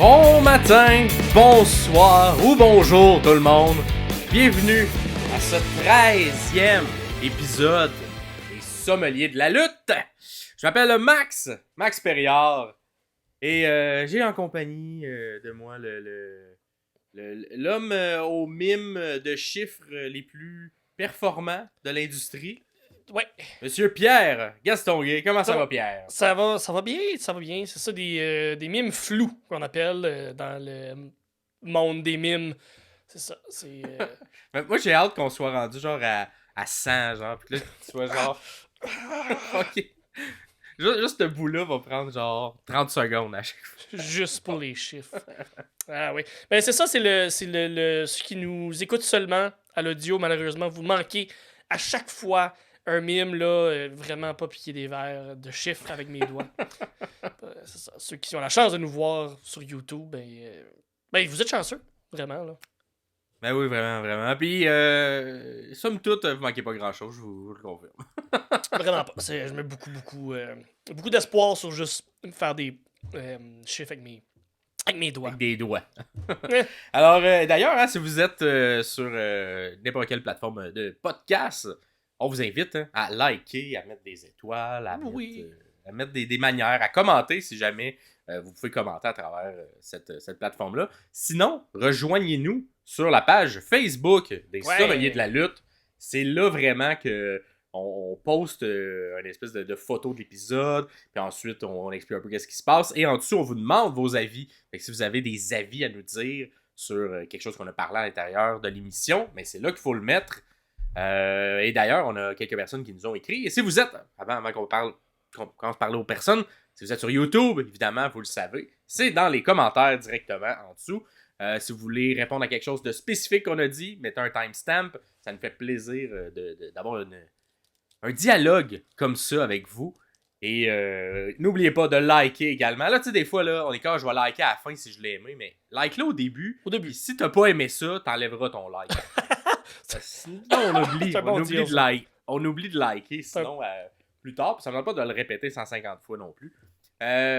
Bon matin, bonsoir ou bonjour tout le monde. Bienvenue à ce 13e épisode des Sommeliers de la lutte. Je m'appelle Max Perriard. Et j'ai en compagnie de moi l'homme aux mimes de chiffres les plus performants de l'industrie. Ouais. Monsieur Pierre Gastonguay. Comment ça va, Pierre? Ça va bien. C'est ça, des mimes flous qu'on appelle dans le monde des mimes. C'est ça. Moi, j'ai hâte qu'on soit rendu genre à 100, genre. Puis là, tu sois genre... ok. Juste ce bout-là va prendre genre 30 secondes à chaque fois. Juste pour les chiffres. Ah oui. Ben c'est ça, c'est ceux qui nous écoutent seulement à l'audio, malheureusement, vous manquez à chaque fois un mime, là, vraiment pas piqué des verres de chiffres avec mes doigts. C'est ça. Ceux qui ont la chance de nous voir sur YouTube, ben vous êtes chanceux, vraiment, là. Ben oui, vraiment. Puis, somme toute, vous manquez pas grand-chose, je vous le confirme. Vraiment pas. Je mets beaucoup d'espoir sur juste faire des chiffres avec mes doigts. Avec des doigts. Eh. Alors, d'ailleurs, hein, si vous êtes sur n'importe quelle plateforme de podcast, on vous invite à liker, à mettre des étoiles, à mettre des manières, à commenter si jamais vous pouvez commenter à travers cette plateforme-là. Sinon, rejoignez-nous sur la page Facebook des Sommeliers de la lutte. C'est là vraiment que on poste une espèce de photo de l'épisode, puis ensuite on explique un peu ce qui se passe, et en dessous on vous demande vos avis. Fait que si vous avez des avis à nous dire sur quelque chose qu'on a parlé à l'intérieur de l'émission, mais c'est là qu'il faut le mettre. Et d'ailleurs, on a quelques personnes qui nous ont écrit. Et si vous êtes, avant qu'on commence à parler aux personnes, si vous êtes sur YouTube, évidemment, vous le savez, c'est dans les commentaires directement en dessous. Si vous voulez répondre à quelque chose de spécifique qu'on a dit, mettez un timestamp. Ça nous fait plaisir d'avoir un dialogue comme ça avec vous. Et n'oubliez pas de liker également. Là, tu sais, des fois, là, on est quand je vais liker à la fin si je l'ai aimé, mais like-le au début. Puis si t'as pas aimé ça, t'enlèveras ton like. Sinon, on oublie de liker, sinon plus tard. Puis ça ne demande pas de le répéter 150 fois non plus.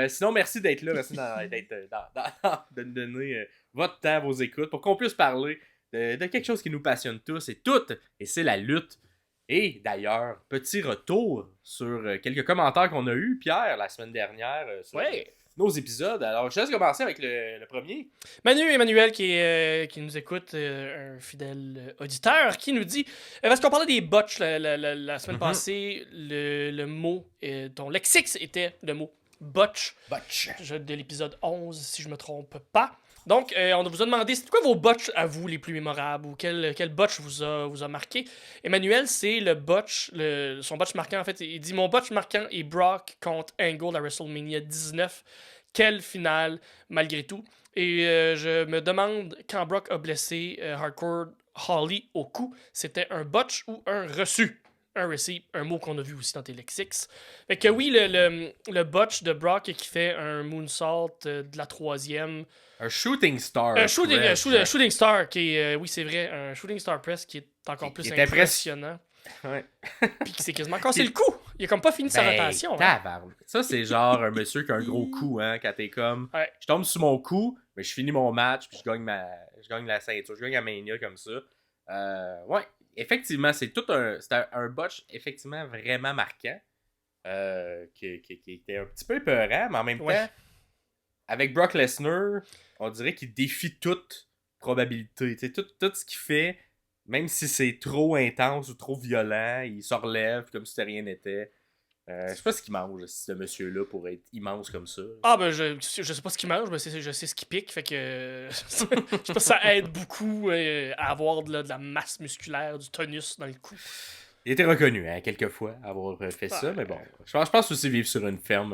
Sinon, merci d'être là. Merci de nous donner votre temps, vos écoutes, pour qu'on puisse parler de quelque chose qui nous passionne tous et toutes. Et c'est la lutte. Et d'ailleurs, petit retour sur quelques commentaires qu'on a eus, Pierre, la semaine dernière, sur nos épisodes. Alors, je laisse commencer avec le premier. Emmanuel qui nous écoute, un fidèle auditeur, qui nous dit parce qu'on parlait des botches la semaine passée, le mot, ton lexique était le mot botch. De l'épisode 11, si je me trompe pas. Donc, on vous a demandé, c'est quoi vos botches à vous les plus mémorables, ou quel botch vous a marqué. Emmanuel, c'est le botch, son botch marquant, en fait, il dit « Mon botch marquant est Brock contre Angle à WrestleMania 19. Quelle finale, malgré tout. » Et je me demande, quand Brock a blessé Hardcore Holly au cou, c'était un botch ou un reçu? Un receipt, un mot qu'on a vu aussi dans tes lexiques. Fait que oui, le botch de Brock qui fait un moonsault de la troisième. Un shooting star. Un shooting star qui est, oui, c'est vrai, un shooting star press qui est encore plus impressionnant. Ouais. Puis qui s'est quasiment cassé le cou. Il a comme pas fini sa rotation. Ça, c'est genre un monsieur qui a un gros coup, hein, quand t'es comme, je tombe sur mon coup, mais je finis mon match, puis je gagne la ceinture, je gagne la Mania comme ça. Ouais, effectivement, c'était un botch effectivement vraiment marquant, qui était un petit peu épeurant, mais en même temps, avec Brock Lesnar, on dirait qu'il défie toute probabilité. Tout ce qu'il fait, même si c'est trop intense ou trop violent, il se relève comme si rien n'était. Je sais pas ce qu'il mange, ce monsieur-là, pour être immense comme ça. Ah, ben, je sais pas ce qu'il mange, mais je sais ce qu'il pique, fait que je sais pas si ça aide beaucoup à avoir de la masse musculaire, du tonus dans le cou. Il était reconnu, hein, quelquefois, avoir fait ça, mais bon. Je pense aussi vivre sur une ferme.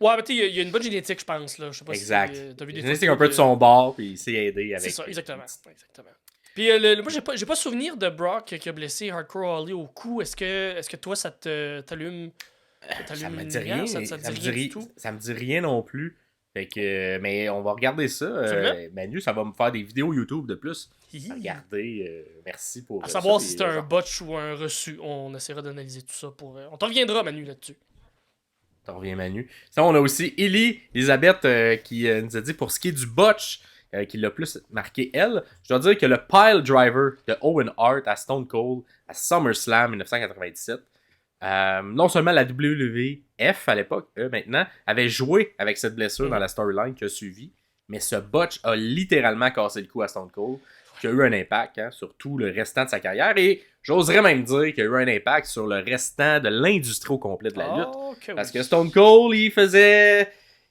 Ouais, mais tu sais, il y a une bonne génétique, je pense, là. Je sais pas exact. Si t'as vu des génétique un peu de son bord, puis il s'est aidé avec. C'est ça, exactement. Puis moi, j'ai pas souvenir de Brock qui a blessé Hardcore Holly au cou. Est-ce que toi, ça t'allume? Ça me dit rien. Ça dit rien du tout? Ça me dit rien non plus. Fait que, mais on va regarder ça. Manu, ça va me faire des vidéos YouTube de plus. Regardez, merci pour à savoir si c'est un botch ou un reçu. On essaiera d'analyser tout ça pour. On t'en reviendra, Manu, là-dessus. T'en reviens, Manu. Sinon, on a aussi Elisabeth qui nous a dit pour ce qui est du botch, qui l'a plus marqué elle, je dois dire que le pile driver de Owen Hart à Stone Cold à SummerSlam 1997, non seulement la WWF à l'époque, maintenant, avait joué avec cette blessure dans la storyline qui a suivi, mais ce botch a littéralement cassé le cou à Stone Cold, qui a eu un impact sur tout le restant de sa carrière, et j'oserais même dire qu'il y a eu un impact sur le restant de l'industrie au complet de la lutte. Parce que Stone Cold,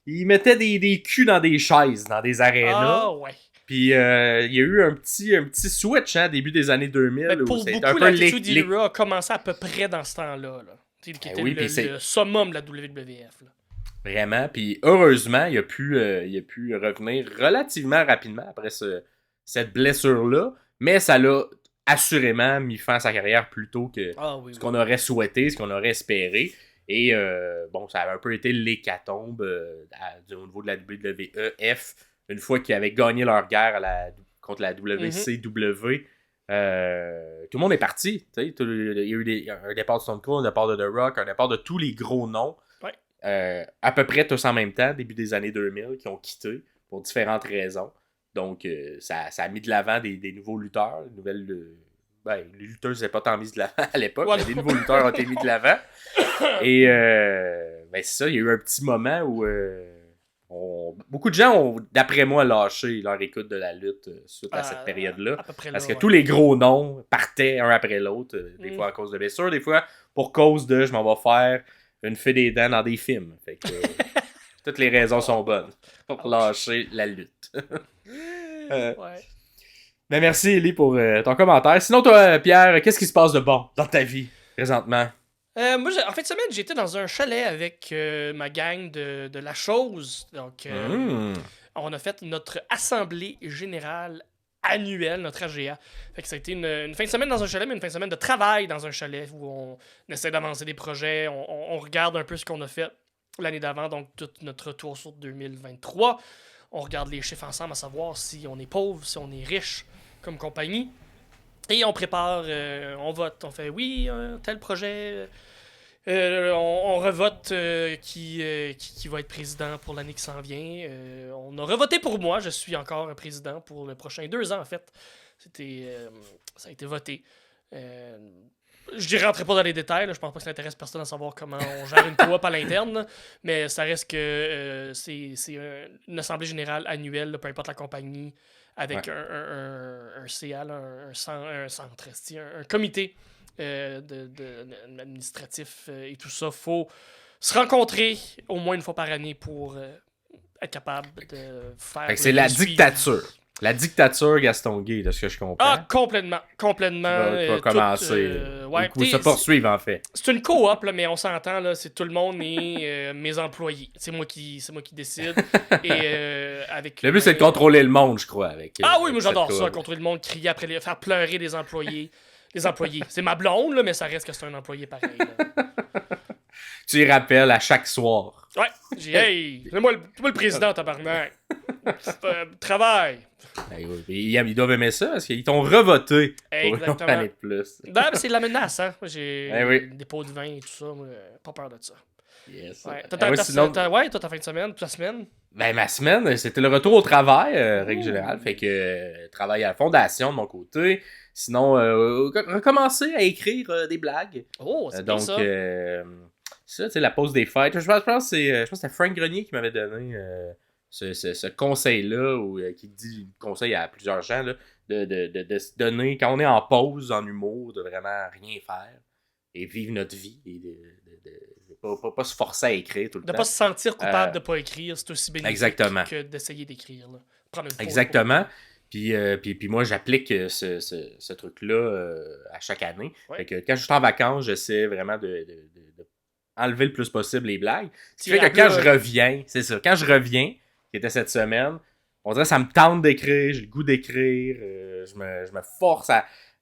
il mettait des culs dans des chaises, dans des arénas. Puis il y a eu un petit switch début des années 2000. Mais pour beaucoup, l'Attitude Era a commencé à peu près dans ce temps-là. Qui était le summum de la WWF. Là. Vraiment. Puis heureusement, il a pu revenir relativement rapidement après cette blessure-là. Mais ça l'a assurément mis fin à sa carrière plus tôt que ce qu'on aurait souhaité, ce qu'on aurait espéré. Et ça a un peu été l'hécatombe au niveau de la WWF. Une fois qu'ils avaient gagné leur guerre contre la WCW, tout le monde est parti. Il y a eu un départ de Stone Cold, un départ de The Rock, un départ de tous les gros noms. À peu près tous en même temps, début des années 2000, qui ont quitté pour différentes raisons. Donc, ça a mis de l'avant des nouveaux lutteurs. Les lutteuses n'étaient pas tant mis de l'avant à l'époque, mais des nouveaux lutteurs ont été mis de l'avant. Et c'est ça, il y a eu un petit moment où beaucoup de gens ont, d'après moi, lâché leur écoute de la lutte suite à cette période-là. Parce que tous les gros noms partaient un après l'autre, des fois à cause de blessures, des fois pour cause de je m'en vais faire une fée des dents dans des films. Fait que toutes les raisons sont bonnes pour lâcher la lutte. Mais merci, Ellie, pour ton commentaire. Sinon, toi, Pierre, qu'est-ce qui se passe de bon dans ta vie présentement? Moi, en fin de semaine, j'étais dans un chalet avec ma gang de la chose. Donc, on a fait notre assemblée générale annuelle, notre AGA. Fait que ça a été une fin de semaine dans un chalet, mais une fin de semaine de travail dans un chalet où on essaie d'avancer des projets, on regarde un peu ce qu'on a fait l'année d'avant, donc tout notre retour sur 2023. On regarde les chiffres ensemble à savoir si on est pauvre, si on est riche comme compagnie. Et on prépare, on vote, on fait oui, tel projet, on revote qui va être président pour l'année qui s'en vient. On a revoté pour moi, je suis encore un président pour le prochain 2 ans en fait. Ça a été voté. Je ne rentrerai pas dans les détails, là, je pense pas que ça intéresse personne à savoir comment on gère une coop à l'interne, là, mais ça reste que c'est une assemblée générale annuelle, là, peu importe la compagnie, avec un CA, un centre, un comité administratif et tout ça. Il faut se rencontrer au moins une fois par année pour être capable de faire... C'est la dictature. La dictature Gaston Gay, de ce que je comprends. Ah, complètement. Va commencer. Ou se poursuivre, en fait. C'est une coop, là, mais on s'entend, là, c'est tout le monde et mes employés. C'est moi qui décide. Avec le but, c'est de contrôler le monde, je crois. Oui, moi j'adore ça, contrôler le monde, crier après faire pleurer des employés. Les employés. C'est ma blonde, là, mais ça reste que c'est un employé pareil. Là. Tu y rappelles à chaque soir. Ouais, hey, c'est moi le président, tabarnak. Travail. Ils doivent aimer ça parce qu'ils t'ont revoté pour une année de plus. Non, mais c'est de la menace, hein. J'ai des pots de vin et tout ça. Moi, pas peur de ça. Yes. Ouais. Toi, ta fin de semaine, toute la semaine? Ben, ma semaine, c'était le retour au travail, règle générale. Fait que travail à la fondation de mon côté. Sinon, recommencer à écrire des blagues. Oh, c'est bien ça. Ça, tu sais, la pause des fêtes. Je pense que c'était Frank Grenier qui m'avait donné ce conseil-là, ou qui dit conseil à plusieurs gens, là, de se donner, quand on est en pause, en humour, de vraiment rien faire et vivre notre vie et de pas se forcer à écrire tout le temps. De pas se sentir coupable de pas écrire, c'est aussi bénéfique que d'essayer d'écrire. Là. Prendre une pause. Exactement. Puis moi, j'applique ce truc-là à chaque année. Ouais. Fait que quand je suis en vacances, j'essaie vraiment de enlever le plus possible les blagues. Ce qui fait que quand je reviens, c'est ça, quand je reviens, qui était cette semaine, on dirait que ça me tente d'écrire, j'ai le goût d'écrire, je me force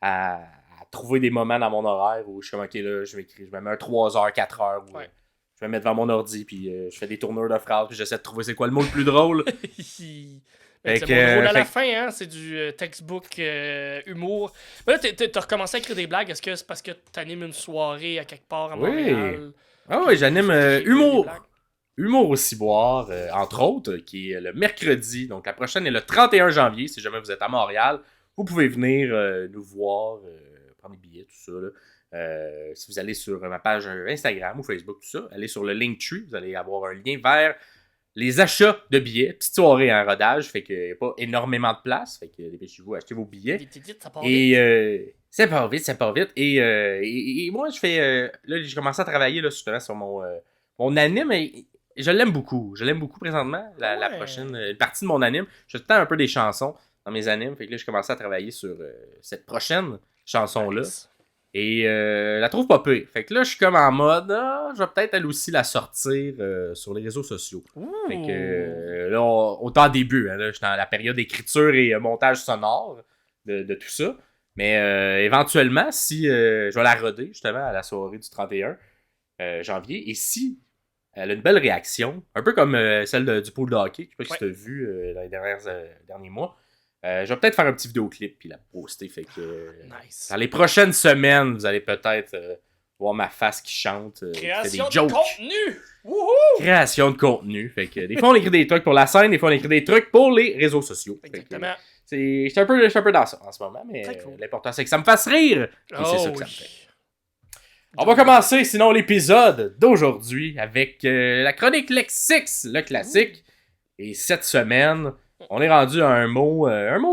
à trouver des moments dans mon horaire où je suis comme, ok, là, je vais écrire, je me mets un 3 heures, 4 heures, où, je vais me mettre devant mon ordi, puis je fais des tournures de phrases, puis j'essaie de trouver c'est quoi le mot le plus drôle. C'est drôle à la fin, hein? C'est du textbook humour. Mais là, t'as recommencé à écrire des blagues. Est-ce que c'est parce que t'animes une soirée à quelque part à Montréal? Ah oui, j'anime humour. Humour au ciboire, entre autres, qui est le mercredi. Donc la prochaine est le 31 janvier. Si jamais vous êtes à Montréal, vous pouvez venir nous voir, prendre des billets, tout ça. Là. Si vous allez sur ma page Instagram ou Facebook, tout ça, allez sur le Linktree, vous allez avoir un lien vers les achats de billets. Petite soirée en rodage, fait qu'il n'y a pas énormément de place. Fait que dépêcez-vous, achetez vos billets. Vite, ça part Et vite. ça part vite, ça part vite. Et moi, je fais. Là, j'ai commencé à travailler là, justement sur mon anime. Et je l'aime beaucoup. Je l'aime beaucoup présentement. La prochaine. Une partie de mon anime. Je tends un peu des chansons dans mes animes. Fait que là, je commençais à travailler sur cette prochaine chanson-là. Nice. Et la trouve pas pire. Fait que là, je suis comme en mode, je vais peut-être elle aussi la sortir sur les réseaux sociaux. Fait que là, on est en début. Hein, là, je suis dans la période d'écriture et montage sonore de tout ça. Mais éventuellement, si je vais la roder justement à la soirée du 31 janvier, et si elle a une belle réaction, un peu comme celle du pool de hockey, je sais pas si tu as vu dans les derniers mois, je vais peut-être faire un petit vidéoclip puis la poster. Fait que Nice. dans les prochaines semaines, vous allez peut-être voir ma face qui chante. Création qui fait des de jokes. contenu! Wouhou! Création de contenu. Fait que des fois, on écrit des trucs pour la scène, des fois, on écrit des trucs pour les réseaux sociaux. Exactement. Je suis un peu dans ça en ce moment, mais Cool. l'important, c'est que ça me fasse rire. Et c'est ça que ça me Oui. fait. On va commencer, sinon, l'épisode d'aujourd'hui avec la chronique Lexix, le classique. Et cette semaine, on est rendu à un mot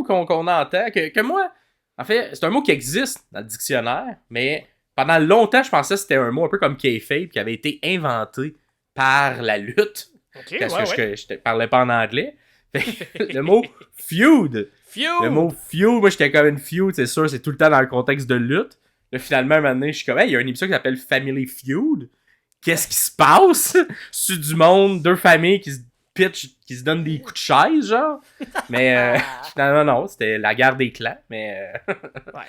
qu'on entend, que moi, en fait, c'est un mot qui existe dans le dictionnaire, mais pendant longtemps, je pensais que c'était un mot un peu comme kayfabe qui avait été inventé par la lutte. Ok, Parce ouais, que je te parlais pas en anglais. Le mot feud. Feud! Le mot feud, moi j'étais comme une feud, c'est sûr, c'est tout le temps dans le contexte de lutte. Là, finalement, un moment donné, je suis comme, hey, il y a une émission qui s'appelle Family Feud. Qu'est-ce qui se passe? C'est du monde, deux familles qui se pitchent, qui se donnent des coups de chaise, genre. Mais finalement, non, c'était la guerre des clans. Mais Ouais.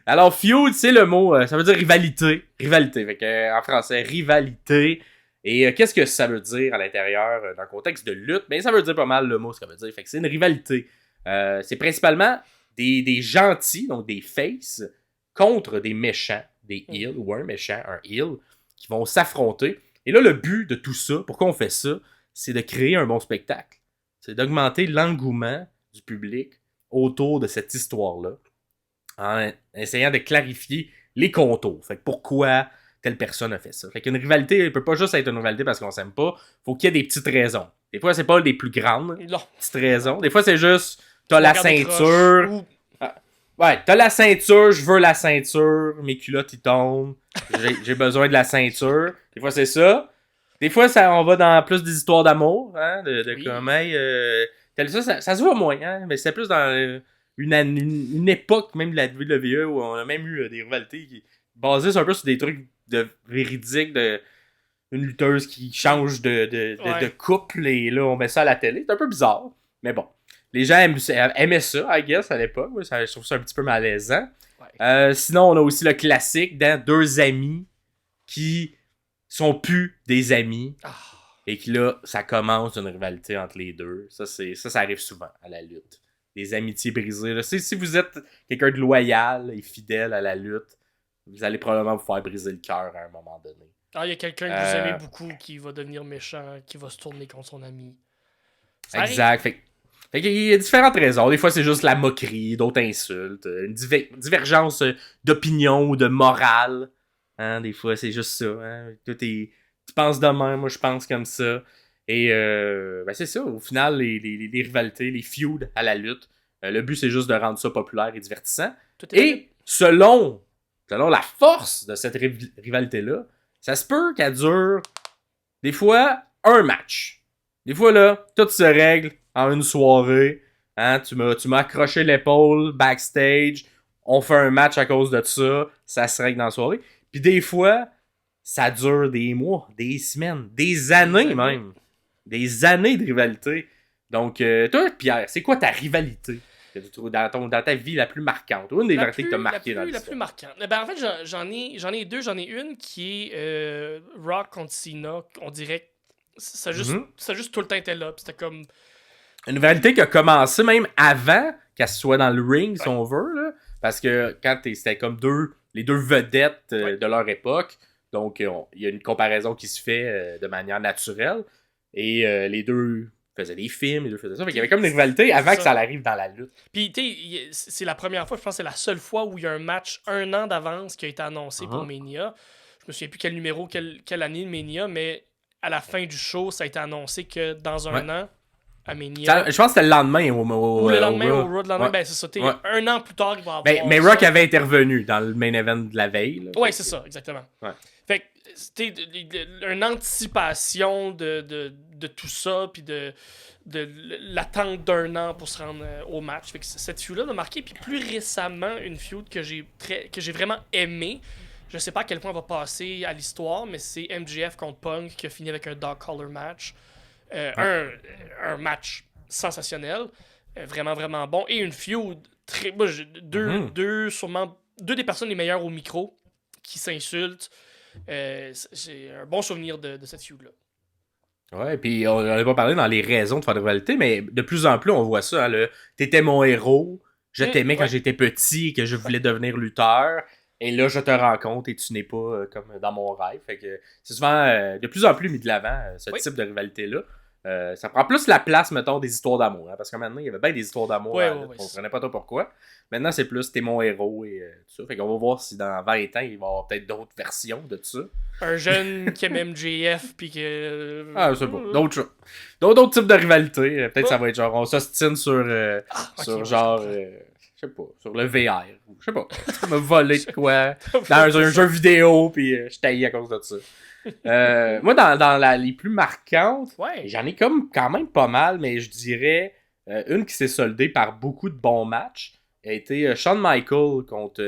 alors, feud, c'est le mot, ça veut dire rivalité. Rivalité, fait que, en français, rivalité. Et qu'est-ce que ça veut dire à l'intérieur, dans le contexte de lutte? Ben, ça veut dire pas mal le mot, ce que ça veut dire. Fait que c'est une rivalité. C'est principalement des gentils, donc des faces, contre des méchants, des heels, ou un méchant, un heel, qui vont s'affronter. Et là, le but de tout ça, pourquoi on fait ça, c'est de créer un bon spectacle. C'est d'augmenter l'engouement du public autour de cette histoire-là, en essayant de clarifier les contours. Fait que pourquoi telle personne a fait ça. Fait qu'une rivalité, elle peut pas juste être une rivalité parce qu'on s'aime pas. Faut qu'il y ait des petites raisons. Des fois, c'est pas les plus grandes petites raisons. Des fois, c'est juste, t'as la ceinture. Ouais, t'as la ceinture, je veux la ceinture, mes culottes ils tombent, j'ai besoin de la ceinture. Des fois c'est ça. Des fois on va dans plus des histoires d'amour, hein, de Oui. comme hey, ça se voit moins, hein, mais c'est plus dans une époque même de la WWE où on a même eu des rivalités basées un peu sur des trucs de véridiques, de une lutteuse qui change de couple et là on met ça à la télé. C'est un peu bizarre, mais bon. Les gens aimaient ça, I guess, à l'époque. Je trouve ça un petit peu malaisant. Ouais. Sinon, on a aussi le classique dans deux amis qui sont plus des amis. Et que là, ça commence une rivalité entre les deux. Ça arrive souvent à la lutte. Des amitiés brisées. Là. Si vous êtes quelqu'un de loyal et fidèle à la lutte, vous allez probablement vous faire briser le cœur à un moment donné. Il y a quelqu'un que vous aimez beaucoup qui va devenir méchant, qui va se tourner contre son ami. Ça exact. Fait qu'il y a différentes raisons. Des fois, c'est juste la moquerie, d'autres insultes, une divergence d'opinion ou de morale. Hein? Des fois, c'est juste ça. Hein? Tu penses de même, moi je pense comme ça. Et c'est ça. Au final, les rivalités, les feuds à la lutte, le but, c'est juste de rendre ça populaire et divertissant. Et selon la force de cette rivalité-là, ça se peut qu'elle dure des fois un match. Des fois, là, tout se règle en une soirée. Hein, tu m'as accroché l'épaule backstage. On fait un match à cause de ça. Ça se règle dans la soirée. Puis des fois, ça dure des mois, des semaines, des années même. Des années de rivalité. Donc, toi, Pierre, c'est quoi ta rivalité que tu trouves dans ta vie la plus marquante? Ou une des rivalités que tu as marquées dans l'histoire? La plus marquante. Ben, en fait, j'en ai deux. J'en ai une qui est Rock contre Cena. On dirait que ça a juste tout le temps été là. C'était comme... Une rivalité qui a commencé même avant qu'elle soit dans le ring, si on veut. Là, parce que quand c'était comme les deux vedettes de leur époque. Donc, il y a une comparaison qui se fait de manière naturelle. Et les deux faisaient des films, les deux faisaient ça. Fait qu'il y avait comme une rivalité avant que ça arrive dans la lutte. Puis, tu sais, c'est la première fois, je pense que c'est la seule fois où il y a un match 1 an d'avance qui a été annoncé pour Mania. Je me souviens plus quel numéro, quelle année de Mania, mais à la fin du show, ça a été annoncé que dans un an, à Mania. Je pense que c'était le lendemain ou le lendemain au Raw. Le lendemain, ben c'est ça. Un an plus tard, il va avoir. Mais Rock avait intervenu dans le main event de la veille. Ouais, c'est ça, exactement. Ouais. Fait que c'était une anticipation de tout ça, puis de l'attente d'1 an pour se rendre au match. Fait que cette feud-là m'a marqué. Puis plus récemment, une feud que j'ai vraiment aimé. Je sais pas à quel point elle va passer à l'histoire, mais c'est MJF contre Punk qui a fini avec un dog collar match. Un match sensationnel. Vraiment, vraiment bon. Et une feud très. Moi, sûrement deux des personnes les meilleures au micro qui s'insultent. J'ai un bon souvenir de cette feud-là. Ouais, puis on n'en a pas parlé dans les raisons de faire de rivalité, mais de plus en plus, on voit ça. Hein, t'étais mon héros, je t'aimais quand j'étais petit et que je voulais devenir lutteur. Et là, je te rencontre et tu n'es pas comme dans mon rêve. Fait que c'est souvent de plus en plus mis de l'avant, ce type de rivalité-là. Ça prend plus la place, mettons, des histoires d'amour. Hein, parce que maintenant, il y avait bien des histoires d'amour. On ne comprenait pas trop pourquoi. Maintenant, c'est plus t'es mon héros et tout ça. Fait qu'on va voir si dans 20 ans, il va y avoir peut-être d'autres versions de ça. Un jeune qui aime MJF puis que. Ah, c'est bon. D'autres types de rivalité. Peut-être ça va être genre, on s'ostine sur genre. Je sais pas, sur le VR. Je sais pas. Tu m'as volé de quoi dans un jeu vidéo, puis je taillais à cause de ça. Moi, dans les plus marquantes, j'en ai comme quand même pas mal, mais je dirais une qui s'est soldée par beaucoup de bons matchs a été Shawn Michaels contre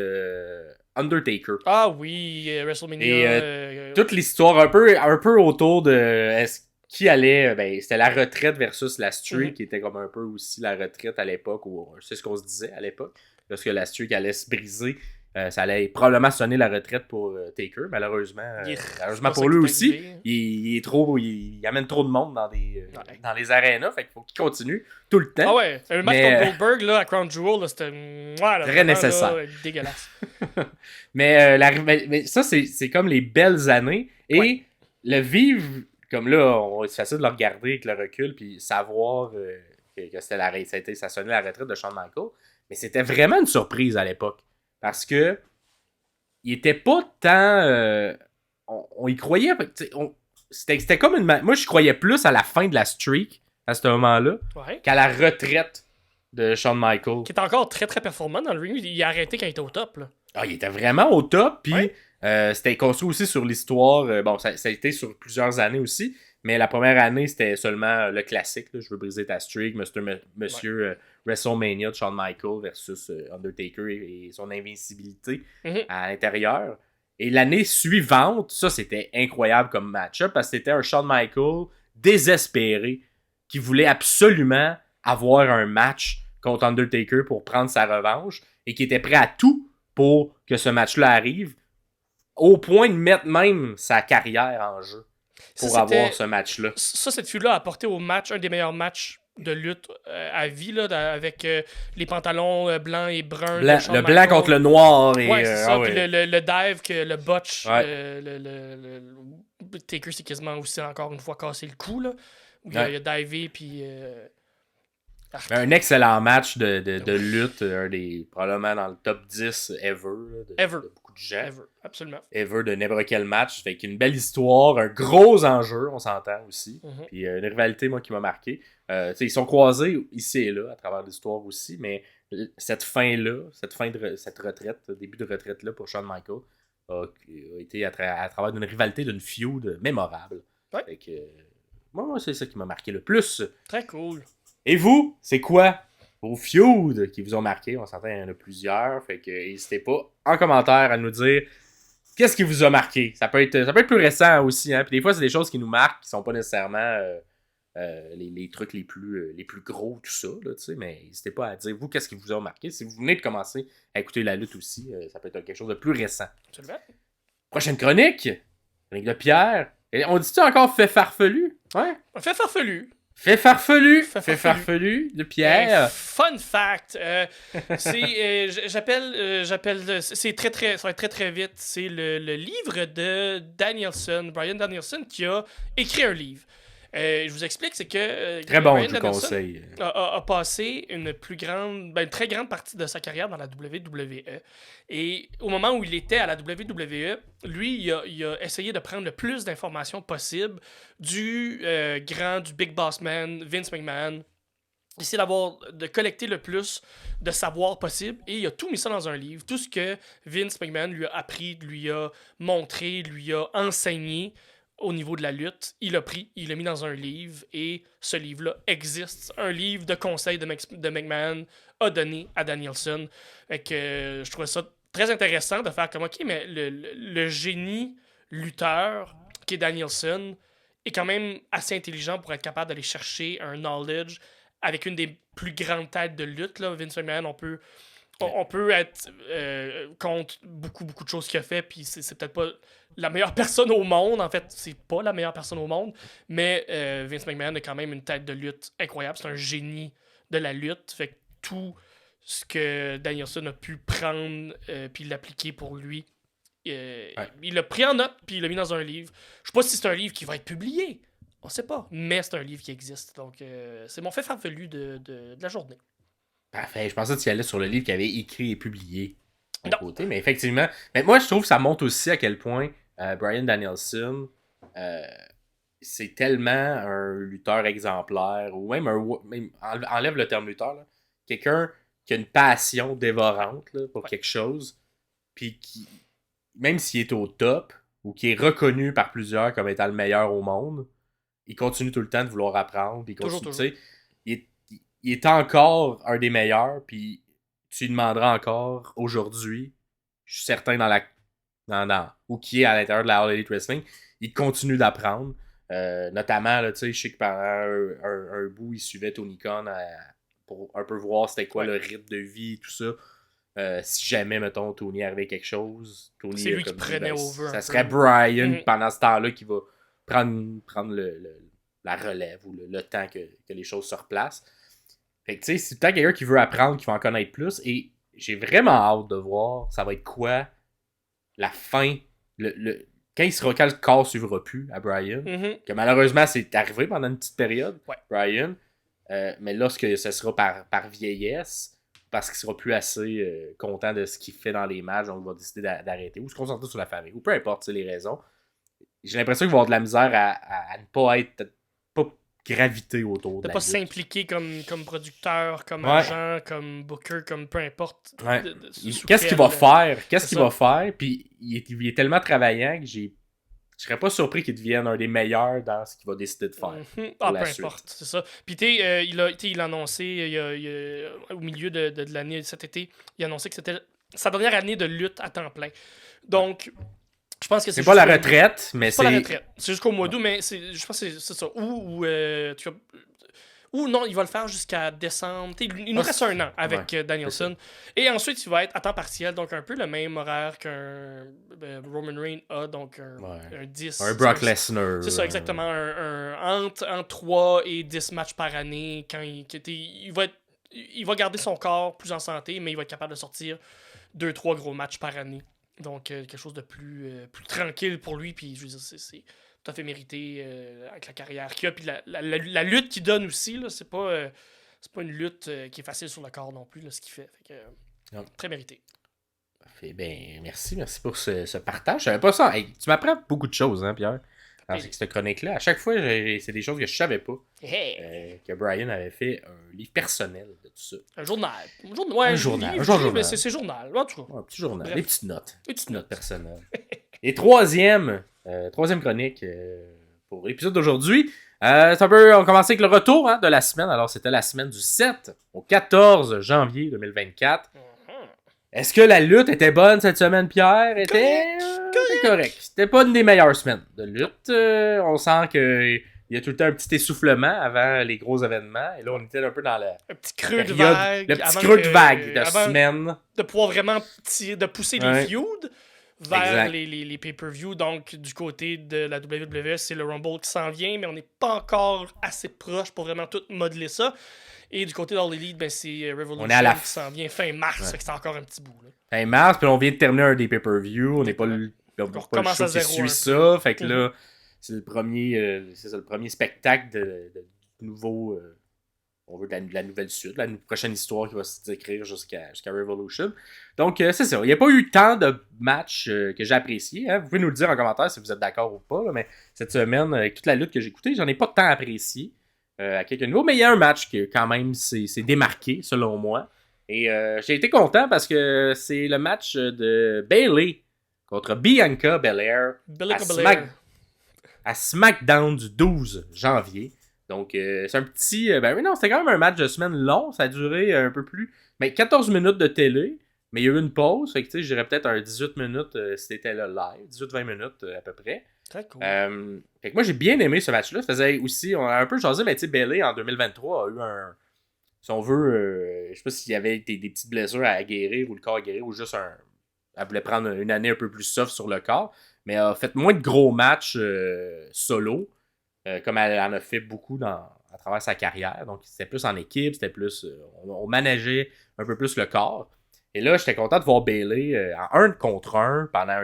Undertaker. Ah oui, WrestleMania. Et toute l'histoire un peu autour de qui allait, c'était la retraite versus la streak, qui était comme un peu aussi la retraite à l'époque, ou c'est ce qu'on se disait à l'époque, lorsque la streak allait se briser, ça allait probablement sonner la retraite pour Taker, malheureusement pour lui aussi, il amène trop de monde dans les arénas, fait qu'il faut qu'il continue tout le temps. Ah ouais, un match contre Goldberg là, à Crown Jewel, là, c'était très nécessaire. Dégueulasse. mais ça, c'est comme les belles années, et le vivre... Comme là, c'est facile de le regarder avec le recul puis savoir que ça sonnait la retraite de Shawn Michaels. Mais c'était vraiment une surprise à l'époque. Parce que il était pas tant... on y croyait... C'était comme une... Moi, je croyais plus à la fin de la streak, à ce moment-là, qu'à la retraite de Shawn Michaels. Qui est encore très, très performant dans le ring. Il a arrêté quand il était au top, là. Ah, il était vraiment au top, puis... c'était construit aussi sur l'histoire. Ça a été sur plusieurs années aussi. Mais la première année, c'était seulement le classique. Là, je veux briser ta streak. Monsieur WrestleMania de Shawn Michaels versus Undertaker et son invincibilité à l'intérieur. Et l'année suivante, ça, c'était incroyable comme match-up parce que c'était un Shawn Michaels désespéré qui voulait absolument avoir un match contre Undertaker pour prendre sa revanche et qui était prêt à tout pour que ce match-là arrive. Au point de mettre même sa carrière en jeu pour avoir ce match-là. Ça, cette feud-là a apporté au match un des meilleurs matchs de lutte à vie, là, avec les pantalons blancs et bruns. Le blanc contre le noir. Et, c'est ça. Puis le dive, le botch, le Taker, c'est quasiment aussi encore une fois cassé le cou, là. Où il a divé, puis... Un excellent match de lutte, probablement dans le top 10 ever. De beaucoup de gens. Ever, absolument. Ever de n'importe quel match. Fait qu'une belle histoire, un gros enjeu, on s'entend aussi. Puis une rivalité, moi, qui m'a marqué. Ils sont croisés ici et là, à travers l'histoire aussi, mais cette fin-là, cette retraite, début de retraite-là pour Shawn Michaels, a été à travers d'une rivalité, d'une feud mémorable. Ouais. Fait que, moi, c'est ça qui m'a marqué le plus. Très cool. Et vous, c'est quoi vos feuds qui vous ont marqué? On s'entend, il y en a plusieurs. Fait que n'hésitez pas en commentaire à nous dire qu'est-ce qui vous a marqué. Ça peut être plus récent aussi. Hein? Puis des fois, c'est des choses qui nous marquent qui sont pas nécessairement les trucs les plus gros, tout ça. Là, mais n'hésitez pas à dire, vous, qu'est-ce qui vous a marqué. Si vous venez de commencer à écouter la lutte aussi, ça peut être quelque chose de plus récent. Absolument. Prochaine chronique de Pierre. Et on dit-tu encore fait farfelu? Ouais. Fait farfelu. Fait farfelu de Pierre. Fun fact. J'appelle. C'est ça va être très très vite. C'est le livre de Brian Danielson, qui a écrit un livre. Je vous explique, c'est que Très bon, Bryan je vous Danielson conseille. a passé une très grande partie de sa carrière dans la WWE. Et au moment où il était à la WWE, lui, il a essayé de prendre le plus d'informations possible du Big Boss Man, Vince McMahon, essayer de collecter le plus de savoir possible, et il a tout mis ça dans un livre. Tout ce que Vince McMahon lui a appris, lui a montré, lui a enseigné au niveau de la lutte, il l'a pris, il l'a mis dans un livre, et ce livre-là existe. Un livre de conseils de McMahon a donné à Danielson. Fait que je trouvais ça très intéressant de faire comme, ok, mais le génie lutteur qui est Danielson est quand même assez intelligent pour être capable d'aller chercher un knowledge avec une des plus grandes têtes de lutte, là. Vince McMahon, on peut être contre beaucoup de choses qu'il a fait, puis c'est peut-être pas la meilleure personne au monde. En fait, c'est pas la meilleure personne au monde, mais Vince McMahon a quand même une tête de lutte incroyable. C'est un génie de la lutte. Fait que tout ce que Danielson a pu prendre puis l'appliquer pour lui, il l'a pris en note, puis il l'a mis dans un livre. Je sais pas si c'est un livre qui va être publié. On sait pas, mais c'est un livre qui existe. Donc, c'est mon fait farfelu de la journée. Parfait. Je pensais que tu y allais sur le livre qu'il avait écrit et publié à Non. côté. Mais effectivement, moi, je trouve que ça montre aussi à quel point Bryan Danielson, c'est tellement un lutteur exemplaire, ou même enlève le terme lutteur, là. Quelqu'un qui a une passion dévorante là, pour quelque chose, puis qui, même s'il est au top, ou qui est reconnu par plusieurs comme étant le meilleur au monde, il continue tout le temps de vouloir apprendre. Puis Toujours. Tu sais, il est encore un des meilleurs. Puis tu lui demanderas encore aujourd'hui, je suis certain ou qui est à l'intérieur de la All Elite Wrestling, il continue d'apprendre. Notamment, là, je sais que pendant un bout, il suivait Tony Khan pour un peu voir c'était quoi le rythme de vie et tout ça. Si jamais, mettons, Tony arrivait quelque chose, Tony, c'est lui qui prenait over. Ça serait Bryan pendant ce temps-là qui va prendre la relève ou le temps que les choses se replacent. Fait que tu sais, c'est peut-être quelqu'un qui veut apprendre, qui va en connaître plus, et j'ai vraiment hâte de voir ça va être quoi la fin, quand le corps suivra plus à Bryan, que malheureusement c'est arrivé pendant une petite période, Bryan, mais lorsque ce sera par vieillesse, parce qu'il sera plus assez content de ce qu'il fait dans les matchs, donc il va décider d'arrêter, ou se concentrer sur la famille, ou peu importe les raisons. J'ai l'impression qu'il va avoir de la misère à ne pas être graviter autour de pas s'impliquer comme producteur, comme agent, comme booker, comme peu importe. Qu'est-ce qu'il va faire? Qu'est-ce qu'il va faire? Puis il est tellement travaillant que je serais pas surpris qu'il devienne un des meilleurs dans ce qu'il va décider de faire. Peu importe, c'est ça. Puis il a annoncé au milieu de l'année, cet été, il a annoncé que c'était sa dernière année de lutte à temps plein. Donc, je pense que c'est pas la retraite, mais c'est pas la retraite. C'est jusqu'au mois d'août, mais je pense que c'est ça. Ou non, il va le faire jusqu'à décembre. Il nous reste un an avec Danielson. Et ensuite, il va être à temps partiel, donc un peu le même horaire qu'un Roman Reigns a, donc un 10. Un Brock Lesnar. C'est ça, exactement. Entre 3 et 10 matchs par année. Quand il va garder son corps plus en santé, mais il va être capable de sortir 2-3 gros matchs par année. Donc, quelque chose de plus tranquille pour lui. Puis, je veux dire, c'est tout à fait mérité avec la carrière qu'il a. Puis, la lutte qu'il donne aussi, là, c'est pas une lutte qui est facile sur le corps non plus, là, ce qu'il fait. Fait que, très mérité. Parfait. Ben, merci pour ce partage. Je savais pas ça. Hey, tu m'apprends beaucoup de choses, hein, Pierre? Dans cette chronique-là. À chaque fois, c'est des choses que je savais pas. Que Bryan avait fait un livre personnel de tout ça. Un journal. Un journal. Mais c'est journal. En tout cas. Un petit journal. Bref. Des petites notes. Des petites notes personnelles. Et troisième chronique pour l'épisode d'aujourd'hui. On va commencer avec le retour de la semaine. Alors, c'était la semaine du 7 au 14 janvier 2024. Est-ce que la lutte était bonne cette semaine, Pierre? Correct. C'était pas une des meilleures semaines de lutte. On sent qu'il y a tout le temps un petit essoufflement avant les gros événements. Et là, on était un peu dans le petit creux de vague. Le petit creux de vague de semaine. De pouvoir vraiment de pousser les feuds vers les pay-per-view. Donc, du côté de la WWE, c'est le Rumble qui s'en vient, mais on n'est pas encore assez proche pour vraiment tout modeler ça. Et du côté d'All Elite, ben, c'est Revolution qui s'en vient fin mars, fait que c'est encore un petit bout. Là. Fin mars, puis on vient de terminer un des pay-per-view, on n'est pas le show qui suit ça, fait que là, c'est le premier spectacle de nouveau. On veut de la nouvelle suite, la prochaine histoire qui va s'écrire jusqu'à Revolution. Donc, c'est ça. Il n'y a pas eu tant de matchs que j'ai appréciés. Hein. Vous pouvez nous le dire en commentaire si vous êtes d'accord ou pas. Là, mais cette semaine, avec toute la lutte que j'ai écoutée, j'en ai pas tant apprécié à quelques niveaux. Mais il y a un match qui, quand même, s'est démarqué, selon moi. Et j'ai été content parce que c'est le match de Bayley contre Bianca Belair à SmackDown du 12 janvier. Donc, c'est un petit... ben oui, non, c'était quand même un match de semaine long. Ça a duré un peu plus... Mais 14 minutes de télé. Mais il y a eu une pause. Fait que, tu sais, je dirais peut-être un 18 minutes si c'était là live. 18-20 minutes à peu près. Très cool. Fait que moi, j'ai bien aimé ce match-là. Ça faisait aussi... On a un peu jasé, mais tu sais, Bayley, en 2023, a eu un... Si on veut... je sais pas s'il y avait des petites blessures à guérir ou le corps à guérir ou juste un... Elle voulait prendre une année un peu plus soft sur le corps. Mais elle a fait moins de gros matchs solo. Comme elle en a fait beaucoup à travers sa carrière. Donc, c'était plus en équipe, c'était plus... on manageait un peu plus le corps. Et là, j'étais content de voir Bayley en 1 contre 1 pendant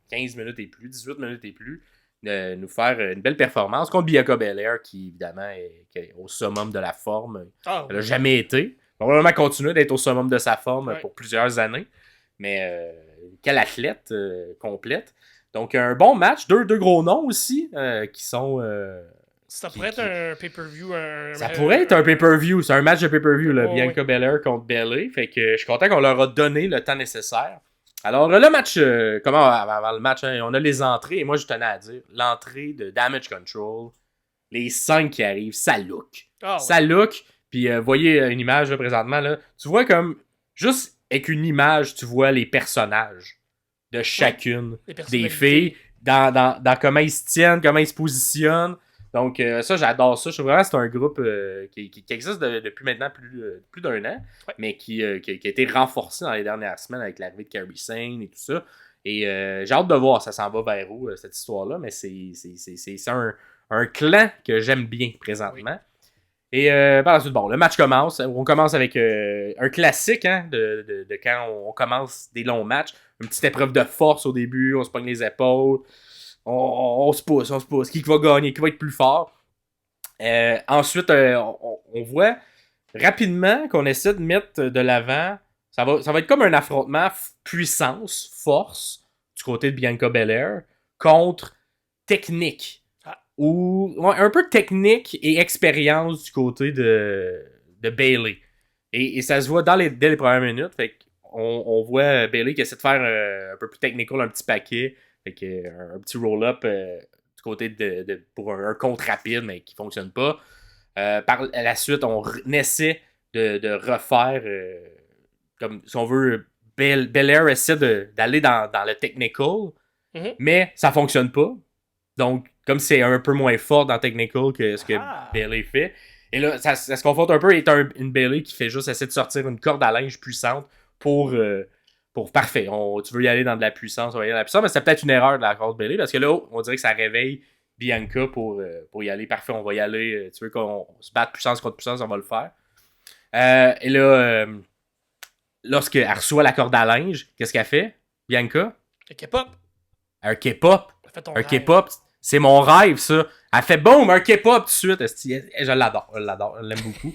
15 minutes et plus, 18 minutes et plus, nous faire une belle performance contre Bianca Belair, qui, évidemment, est au summum de la forme. Elle n'a jamais été. Elle va probablement continuer d'être au summum de sa forme pour plusieurs années. Mais quelle athlète complète. Donc, un bon match. Deux gros noms aussi qui sont... ça pourrait être un pay-per-view. Ça pourrait être un pay-per-view. C'est un match de pay-per-view, là, Bianca Belair contre Bayley. Fait que je suis content qu'on leur a donné le temps nécessaire. Alors, le match... avant le match, hein, on a les entrées. Et moi, je tenais à dire, l'entrée de Damage Control, les 5 qui arrivent, ça look. Ça look. Puis, vous voyez une image là, présentement. Là, tu vois comme... Juste avec une image, tu vois les personnages de chacune des filles, dans comment ils se tiennent, comment ils se positionnent. Donc, ça, j'adore ça. Je trouve vraiment que c'est un groupe qui existe depuis maintenant plus d'un an, mais qui a été renforcé dans les dernières semaines avec l'arrivée de Kairi Sane et tout ça. Et j'ai hâte de voir ça s'en va vers où, cette histoire-là, mais c'est un clan que j'aime bien présentement. Et par la suite, bon, le match commence. On commence avec un classique hein, de quand on commence des longs matchs. Une petite épreuve de force au début, on se pogne les épaules. On se pousse. Qui va gagner, qui va être plus fort. Ensuite, on voit rapidement qu'on essaie de mettre de l'avant. Ça va être comme un affrontement puissance, force, du côté de Bianca Belair, contre technique. Ou un peu de technique et expérience du côté de Bayley. Et ça se voit dès les premières minutes. Fait on voit Bayley qui essaie de faire un peu plus technical, un petit paquet. Fait que, un petit roll-up du côté pour un compte rapide, mais qui fonctionne pas. Par la suite, on essaie de refaire, comme si on veut, Belair essaie d'aller dans le technical, mais ça fonctionne pas. Donc, comme c'est un peu moins fort dans Technical que ce que Bayley fait. Et là, ça se confronte un peu et une Bayley qui fait juste essayer de sortir une corde à linge puissante pour parfait. Tu veux y aller dans de la puissance, on va y aller dans la puissance, mais c'est peut-être une erreur de la corde Bayley parce que là, on dirait que ça réveille Bianca pour y aller. Parfait, on va y aller. Tu veux qu'on se batte puissance contre puissance, on va le faire. Et là, lorsqu'elle reçoit la corde à linge, qu'est-ce qu'elle fait, Bianca? Un K-pop. Un K-pop, c'est mon rêve, ça. Elle fait boum, un K-pop tout de suite. Je l'adore, je l'aime beaucoup.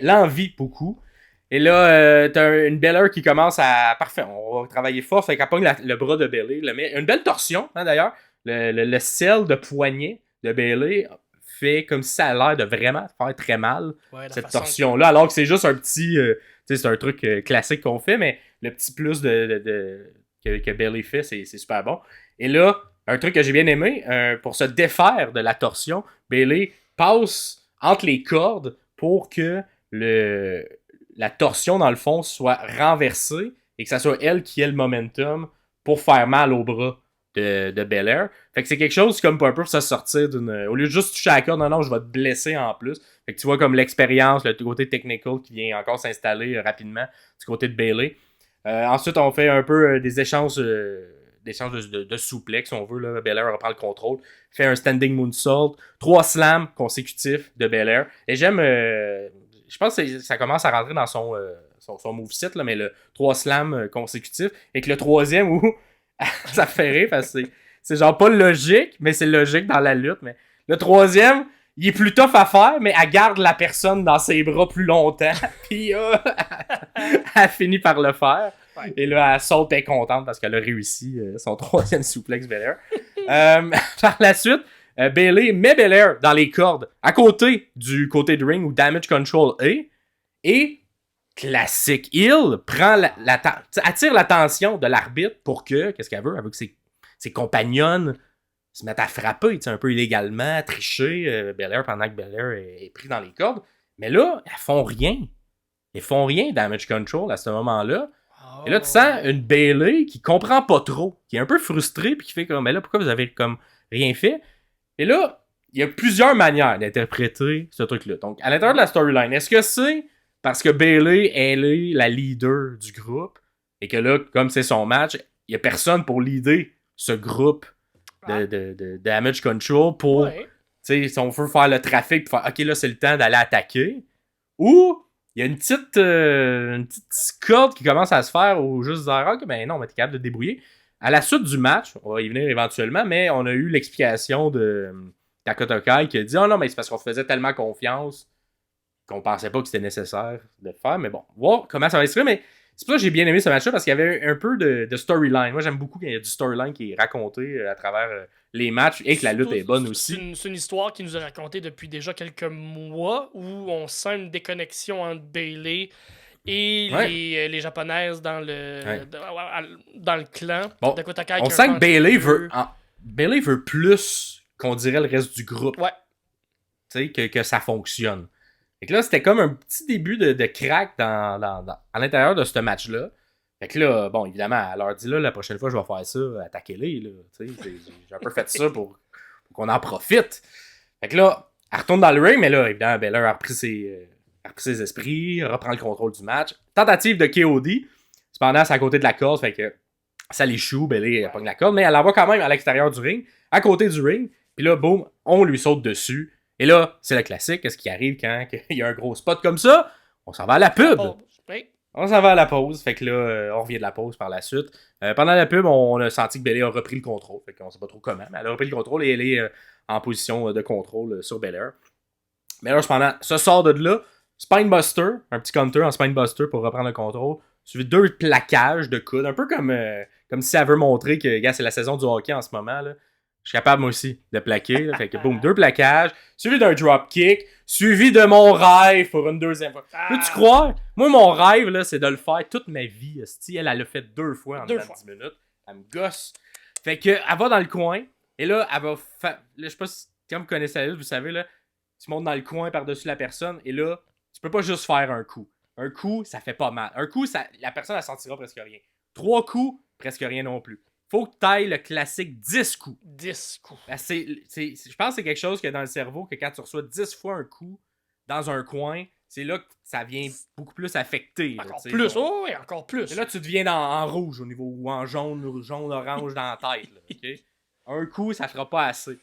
L'envie beaucoup. Et là, t'as une Belair qui commence à... Parfait, on va travailler fort. Fait qu'elle pogne le bras de Bayley. Une belle torsion, hein, d'ailleurs. Le sel de poignet de Bayley fait comme si ça a l'air de vraiment faire très mal, cette torsion-là. Alors que c'est juste un petit... tu sais, c'est un truc classique qu'on fait, mais le petit plus que Bayley fait, c'est super bon. Et là, un truc que j'ai bien aimé, pour se défaire de la torsion, Bayley passe entre les cordes pour que la torsion, dans le fond, soit renversée et que ça soit elle qui ait le momentum pour faire mal au bras de Belair. Fait que c'est quelque chose comme un peu pour se sortir d'une... Au lieu de juste toucher à la corde, non, je vais te blesser en plus. Fait que tu vois comme l'expérience, le côté technical qui vient encore s'installer rapidement du côté de Bayley. Ensuite, on fait un peu des échanges... de souplex, si on veut. Là. Belair reprend le contrôle. Fait un standing moonsault. 3 slams consécutifs de Belair. Et j'aime... je pense que ça commence à rentrer dans son moveset, là, mais le 3 slams consécutifs. Et que le troisième, où ça fait rire, parce que c'est genre pas logique, mais c'est logique dans la lutte. Mais le troisième, il est plus tough à faire, mais elle garde la personne dans ses bras plus longtemps. Puis elle finit par le faire. Ouais. Et là, elle saute, elle est contente parce qu'elle a réussi son troisième suplex Belair. Par la suite, Bayley met Belair dans les cordes à côté du côté du ring où Damage Control est. Et classique heel prend attire l'attention de l'arbitre pour que, qu'est-ce qu'elle veut? Elle veut que ses compagnonnes se mettent à frapper, un peu illégalement, à tricher Belair pendant que Belair est pris dans les cordes. Mais là, elles font rien. Elles font rien, Damage Control, à ce moment-là. Et là, tu sens une Bayley qui comprend pas trop, qui est un peu frustrée, puis qui fait comme, mais là, pourquoi vous avez comme rien fait? Et là, il y a plusieurs manières d'interpréter ce truc-là. Donc, à l'intérieur de la storyline, est-ce que c'est parce que Bayley, elle est la leader du groupe, et que là, comme c'est son match, il y a personne pour leader ce groupe de Damage Control pour, tu sais, si on veut faire le trafic, pour faire, ok, là, c'est le temps d'aller attaquer. Ou il y a une petite discorde qui commence à se faire ou juste dire, ok, ben non, mais t'es capable de te débrouiller. À la suite du match, on va y venir éventuellement, mais on a eu l'explication de Dakota Kai qui a dit, oh non, mais c'est parce qu'on faisait tellement confiance qu'on pensait pas que c'était nécessaire de le faire. Mais bon, voir comment ça va se faire. Mais c'est pour ça que j'ai bien aimé ce match-là parce qu'il y avait un peu de storyline. Moi, j'aime beaucoup qu'il y ait du storyline qui est raconté à travers les matchs et que la lutte est bonne aussi. C'est une histoire qui nous est racontée depuis déjà quelques mois où on sent une déconnexion entre Bayley et les japonaises dans le clan. Bon, Dakota Kai on sent que Bayley veut plus qu'on dirait le reste du groupe. Ouais. Tu sais, que ça fonctionne. Fait que là, c'était comme un petit début de crack à l'intérieur de ce match-là. Fait que là, bon, évidemment, elle leur dit là, la prochaine fois, je vais faire ça, attaquez-les, là. Tu sais, j'ai un peu fait ça pour qu'on en profite. Fait que là, elle retourne dans le ring, mais là, évidemment, Belair a repris ses esprits, reprend le contrôle du match. Tentative de KOD. Cependant, c'est à côté de la corde, fait que ça l'échoue, Belair pogne la corde, mais elle l'envoie quand même à l'extérieur du ring, à côté du ring. Puis là, boum, on lui saute dessus. Et là, c'est le classique. Qu'est-ce qui arrive quand il y a un gros spot comme ça? On s'en va à la pub. On s'en va à la pause. Fait que là, on revient de la pause par la suite. Pendant la pub, on a senti que Belair a repris le contrôle. Fait qu'on sait pas trop comment, mais elle a repris le contrôle et elle est en position de contrôle sur Belair. Mais là, cependant, ça sort de là. Spinebuster, un petit counter en Spinebuster pour reprendre le contrôle. Suivi de 2 plaquages de coude. Un peu comme si elle veut montrer que, gars, c'est la saison du hockey en ce moment, là. Je suis capable, moi aussi, de plaquer. Là. Fait que, boum, 2 plaquages. Suivi d'un dropkick. Suivi de mon rêve pour une deuxième fois. Peux-tu croire? Moi, mon rêve, là, c'est de le faire toute ma vie. Elle l'a fait 2 fois en 10 minutes. Elle me gosse. Fait que, elle va dans le coin. Et là, elle va faire... Je sais pas si... Quand vous connaissez la lutte, vous savez, là, tu montes dans le coin par-dessus la personne. Et là, tu peux pas juste faire un coup. Un coup, ça fait pas mal. Un coup, la personne, elle sentira presque rien. 3 coups, presque rien non plus. Faut que tu ailles le classique 10 coups. 10 coups. Ben, je pense que c'est quelque chose qu'il y a dans le cerveau que quand tu reçois 10 fois un coup dans un coin, c'est là que ça vient beaucoup plus affecter. Encore plus, oui, encore plus. Et là, tu deviens en rouge au niveau, ou en jaune, orange dans la tête. Là, okay? Un coup, ça fera pas assez.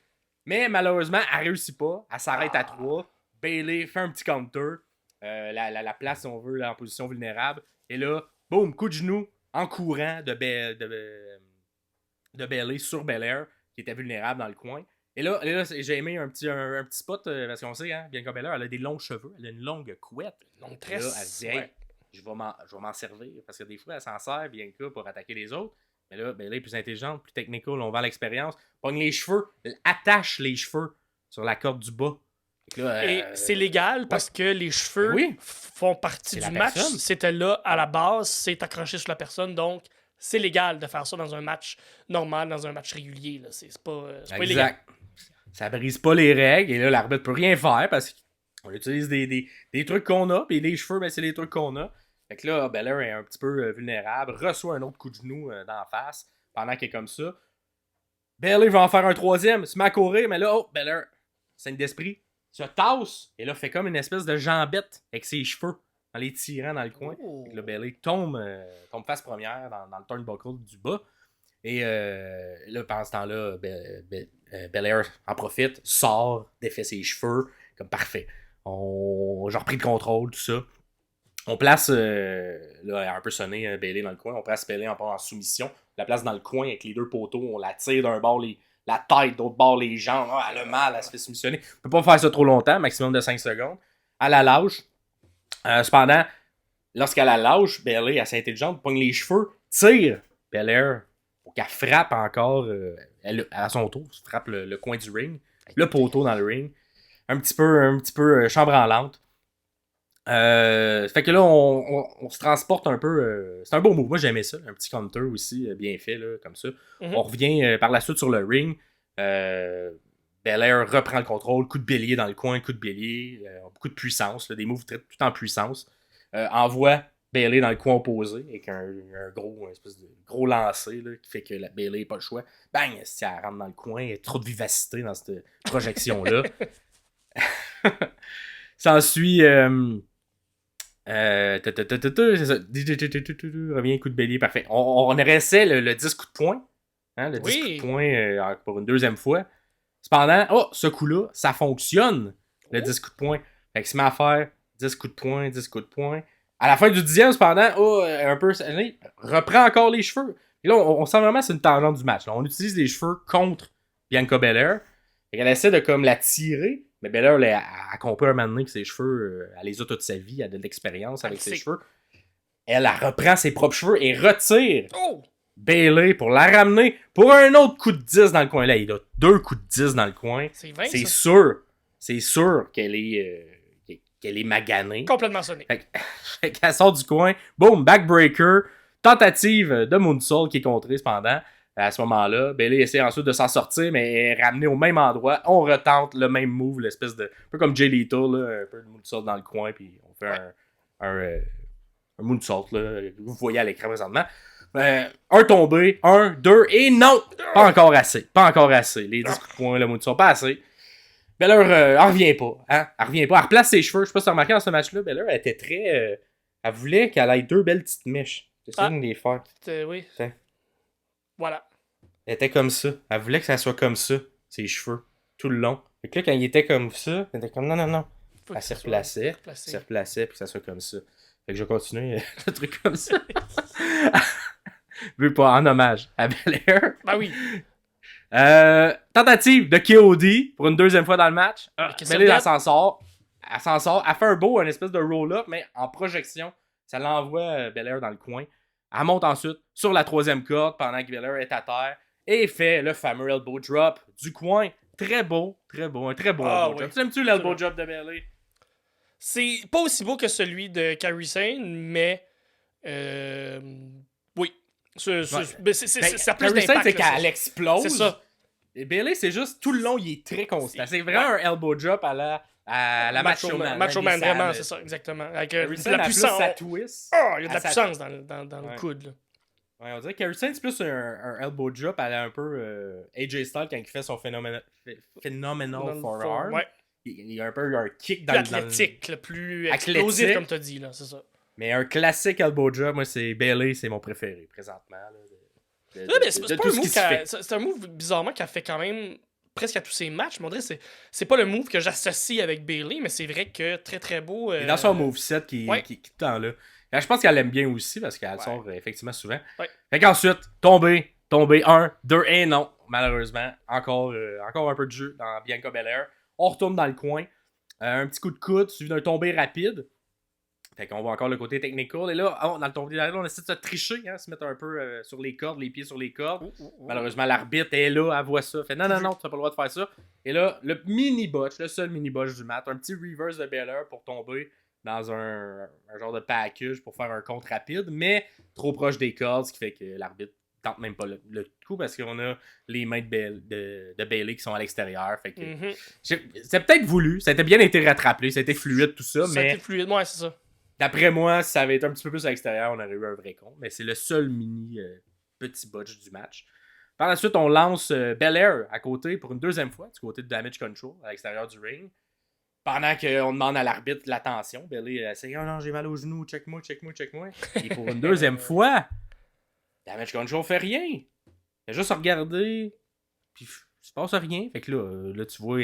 Mais malheureusement, elle réussit pas. Elle s'arrête à 3. Bayley fait un petit counter. La place, si on veut, là, en position vulnérable. Et là, boum, coup de genou en courant de Bayley sur Belair, qui était vulnérable dans le coin. Et là j'ai aimé un petit spot, parce qu'on sait, hein, Bianca Belair, elle a des longs cheveux, elle a une longue couette. Une longue tresse. Là, elle se dit, hey, je vais m'en servir, parce que des fois, elle s'en sert, Bianca, pour attaquer les autres. Mais là, Belair est plus intelligente, plus technical, on vend l'expérience. Pogne les cheveux, attache les cheveux sur la corde du bas. Là, et c'est légal parce que les cheveux font partie du match. C'était là à la base, c'est accroché sur la personne, donc c'est légal de faire ça dans un match normal, dans un match régulier. Là. C'est pas illégal. Ça brise pas les règles et là, l'arbitre peut rien faire parce qu'on utilise des trucs qu'on a, puis les cheveux, ben, c'est les trucs qu'on a. Fait que là, Belair est un petit peu vulnérable, reçoit un autre coup de genou d'en face pendant qu'il est comme ça. Belair va en faire un troisième, se met à courir, mais là, Belair, scène d'esprit, se tasse et là, fait comme une espèce de jambette avec ses cheveux en les tirant dans le coin. Oh. Là, Bayley tombe face première dans le turnbuckle du bas. Et là, pendant ce temps-là, Belair en profite, sort, défait ses cheveux, comme parfait. J'ai repris le contrôle, tout ça. On place, là, un peu sonné Bayley dans le coin, on place Bayley en soumission. La place dans le coin avec les deux poteaux, on la tire d'un bord la tête, d'autre bord les jambes. Ah, elle a mal, elle se fait soumissionner. On peut pas faire ça trop longtemps, maximum de 5 secondes. Elle la lâche. Cependant, lorsqu'elle la lâche, Bayley, assez intelligente, pogne les cheveux, tire Belair pour qu'elle frappe encore, elle, à son tour, frappe le coin du ring, le poteau dans le ring. Un petit peu chambranlante. Fait que là, on se transporte un peu. C'est un beau move. Moi, j'aimais ça. Un petit counter aussi, bien fait, là, comme ça. Mhm. On revient par la suite sur le ring. Belair reprend le contrôle. Coup de bélier dans le coin, coup de bélier. Beaucoup de puissance. Là, des moves tout en puissance. Envoie Bayley dans le coin opposé avec un espèce de gros lancer là, qui fait que la Bayley n'a pas le choix. Bang! Si elle rentre dans le coin, il y a trop de vivacité dans cette projection-là. S'ensuit. C'est ça. Revient, coup de bélier, parfait. On réessaie le 10 coups de poing. Hein, le 10 coups de poing pour une deuxième fois. Cependant, ce coup-là, ça fonctionne, le 10 coups de poing. Fait que se met à faire 10 coups de poing, 10 coups de poing. À la fin du 10e, cependant, un peu, reprend encore les cheveux. Et là, on sent vraiment que c'est une tangente du match. Là. On utilise les cheveux contre Bianca Belair. Fait qu'elle essaie de comme la tirer. Mais Belair, elle comprend un moment donné que ses cheveux, elle les a toute sa vie, elle a de l'expérience avec ses cheveux. Elle reprend ses propres cheveux et retire Bayley pour la ramener pour un autre coup de 10 dans le coin. Là, il a 2 coups de 10 dans le coin. C'est sûr qu'elle est maganée. Complètement sonnée. Fait qu'elle sort du coin. Boom, backbreaker. Tentative de moonsault qui est contrée cependant. À ce moment-là, Bayley essaie ensuite de s'en sortir, mais est ramenée au même endroit. On retente le même move, l'espèce de... Un peu comme Jay Lethal, là, un peu de moonsault dans le coin, puis on fait un moonsault, là, que vous voyez à l'écran présentement. Un tombé, 1, 2, et non! Pas encore assez. Les 10 coups de poing, le moonsault, pas assez. Belair, elle revient pas. Hein? Elle revient pas. Elle replace ses cheveux. Je sais pas si tu as remarqué dans ce match-là, Belair, elle était très... elle voulait qu'elle ait 2 belles petites mèches. J'essaie de les faire. Oui. Voilà. Elle était comme ça. Elle voulait que ça soit comme ça, ses cheveux, tout le long. Fait que là, quand il était comme ça, elle était comme non. Elle s'est replacée. Puis que ça soit comme ça. Fait que je vais continuer le truc comme ça. Vu pas en hommage à Belair. Ben oui. Tentative de KOD pour une deuxième fois dans le match. Belair, elle s'en sort. Elle fait un espèce de roll-up, mais en projection. Ça l'envoie Belair dans le coin. Elle monte ensuite sur la troisième corde pendant que Belair est à terre et fait le fameux elbow drop du coin. Très beau. Un très beau elbow drop. Tu aimes-tu l'elbow drop de Belair? C'est pas aussi beau que celui de Kairi Sane, mais oui. Ça a plus d'impact. C'est qu'elle explose. C'est ça. Et Bayley, c'est juste tout le long, il est très constant. C'est vraiment un elbow drop à la Macho Man. Macho Man, vraiment, c'est ça, exactement. Avec de la puissance. Twist. Il y a de la puissance dans le coude. Là. Ouais, on dirait que Harry c'est plus un elbow drop à un peu AJ Styles quand il fait son phenomenal forearm. Ouais. Il y a un peu un kick dans le athlétique, le plus explosif, comme tu as dit, là, c'est ça. Mais un classique elbow drop, moi, c'est Bayley, c'est mon préféré présentement. C'est pas un move c'est un move bizarrement qui a fait quand même presque à tous ses matchs. Mais on dirait que c'est pas le move que j'associe avec Bayley, mais c'est vrai que très très beau. Et dans son moveset qui est temps là. Je pense qu'elle l'aime bien aussi parce qu'elle sort effectivement souvent. Ouais. Fait qu'ensuite, tomber 1, 2 et non. Malheureusement, encore un peu de jeu dans Bianca Belair. On retourne dans le coin. Un petit coup de coude suivi d'un tombé rapide. Fait qu'on voit encore le côté technical. Et là, dans le tombé derrière, on essaie de se tricher, se mettre un peu sur les cordes, les pieds sur les cordes. Malheureusement, l'arbitre est là, elle voit ça. Fait non, tu n'as pas le droit de faire ça. Et là, le seul mini-botch du match, un petit reverse de Belair pour tomber dans un genre de package pour faire un compte rapide, mais trop proche des cordes, ce qui fait que l'arbitre tente même pas le coup parce qu'on a les mains de Bayley qui sont à l'extérieur. Fait que c'est peut-être voulu, ça a bien été rattrapé, ça a été fluide tout ça, mais... Ça a été fluide, ouais, c'est ça. D'après moi, si ça avait été un petit peu plus à l'extérieur, on aurait eu un vrai compte, mais c'est le seul petit botch du match. Par la suite, on lance Belair à côté pour une deuxième fois, du côté de Damage Control, à l'extérieur du ring. Pendant qu'on demande à l'arbitre l'attention, Bayley essaie « Oh non, j'ai mal aux genoux, check-moi. » Et pour une deuxième fois, Damage Control fait rien. Il a juste regardé, puis il se passe rien. Fait que là tu vois,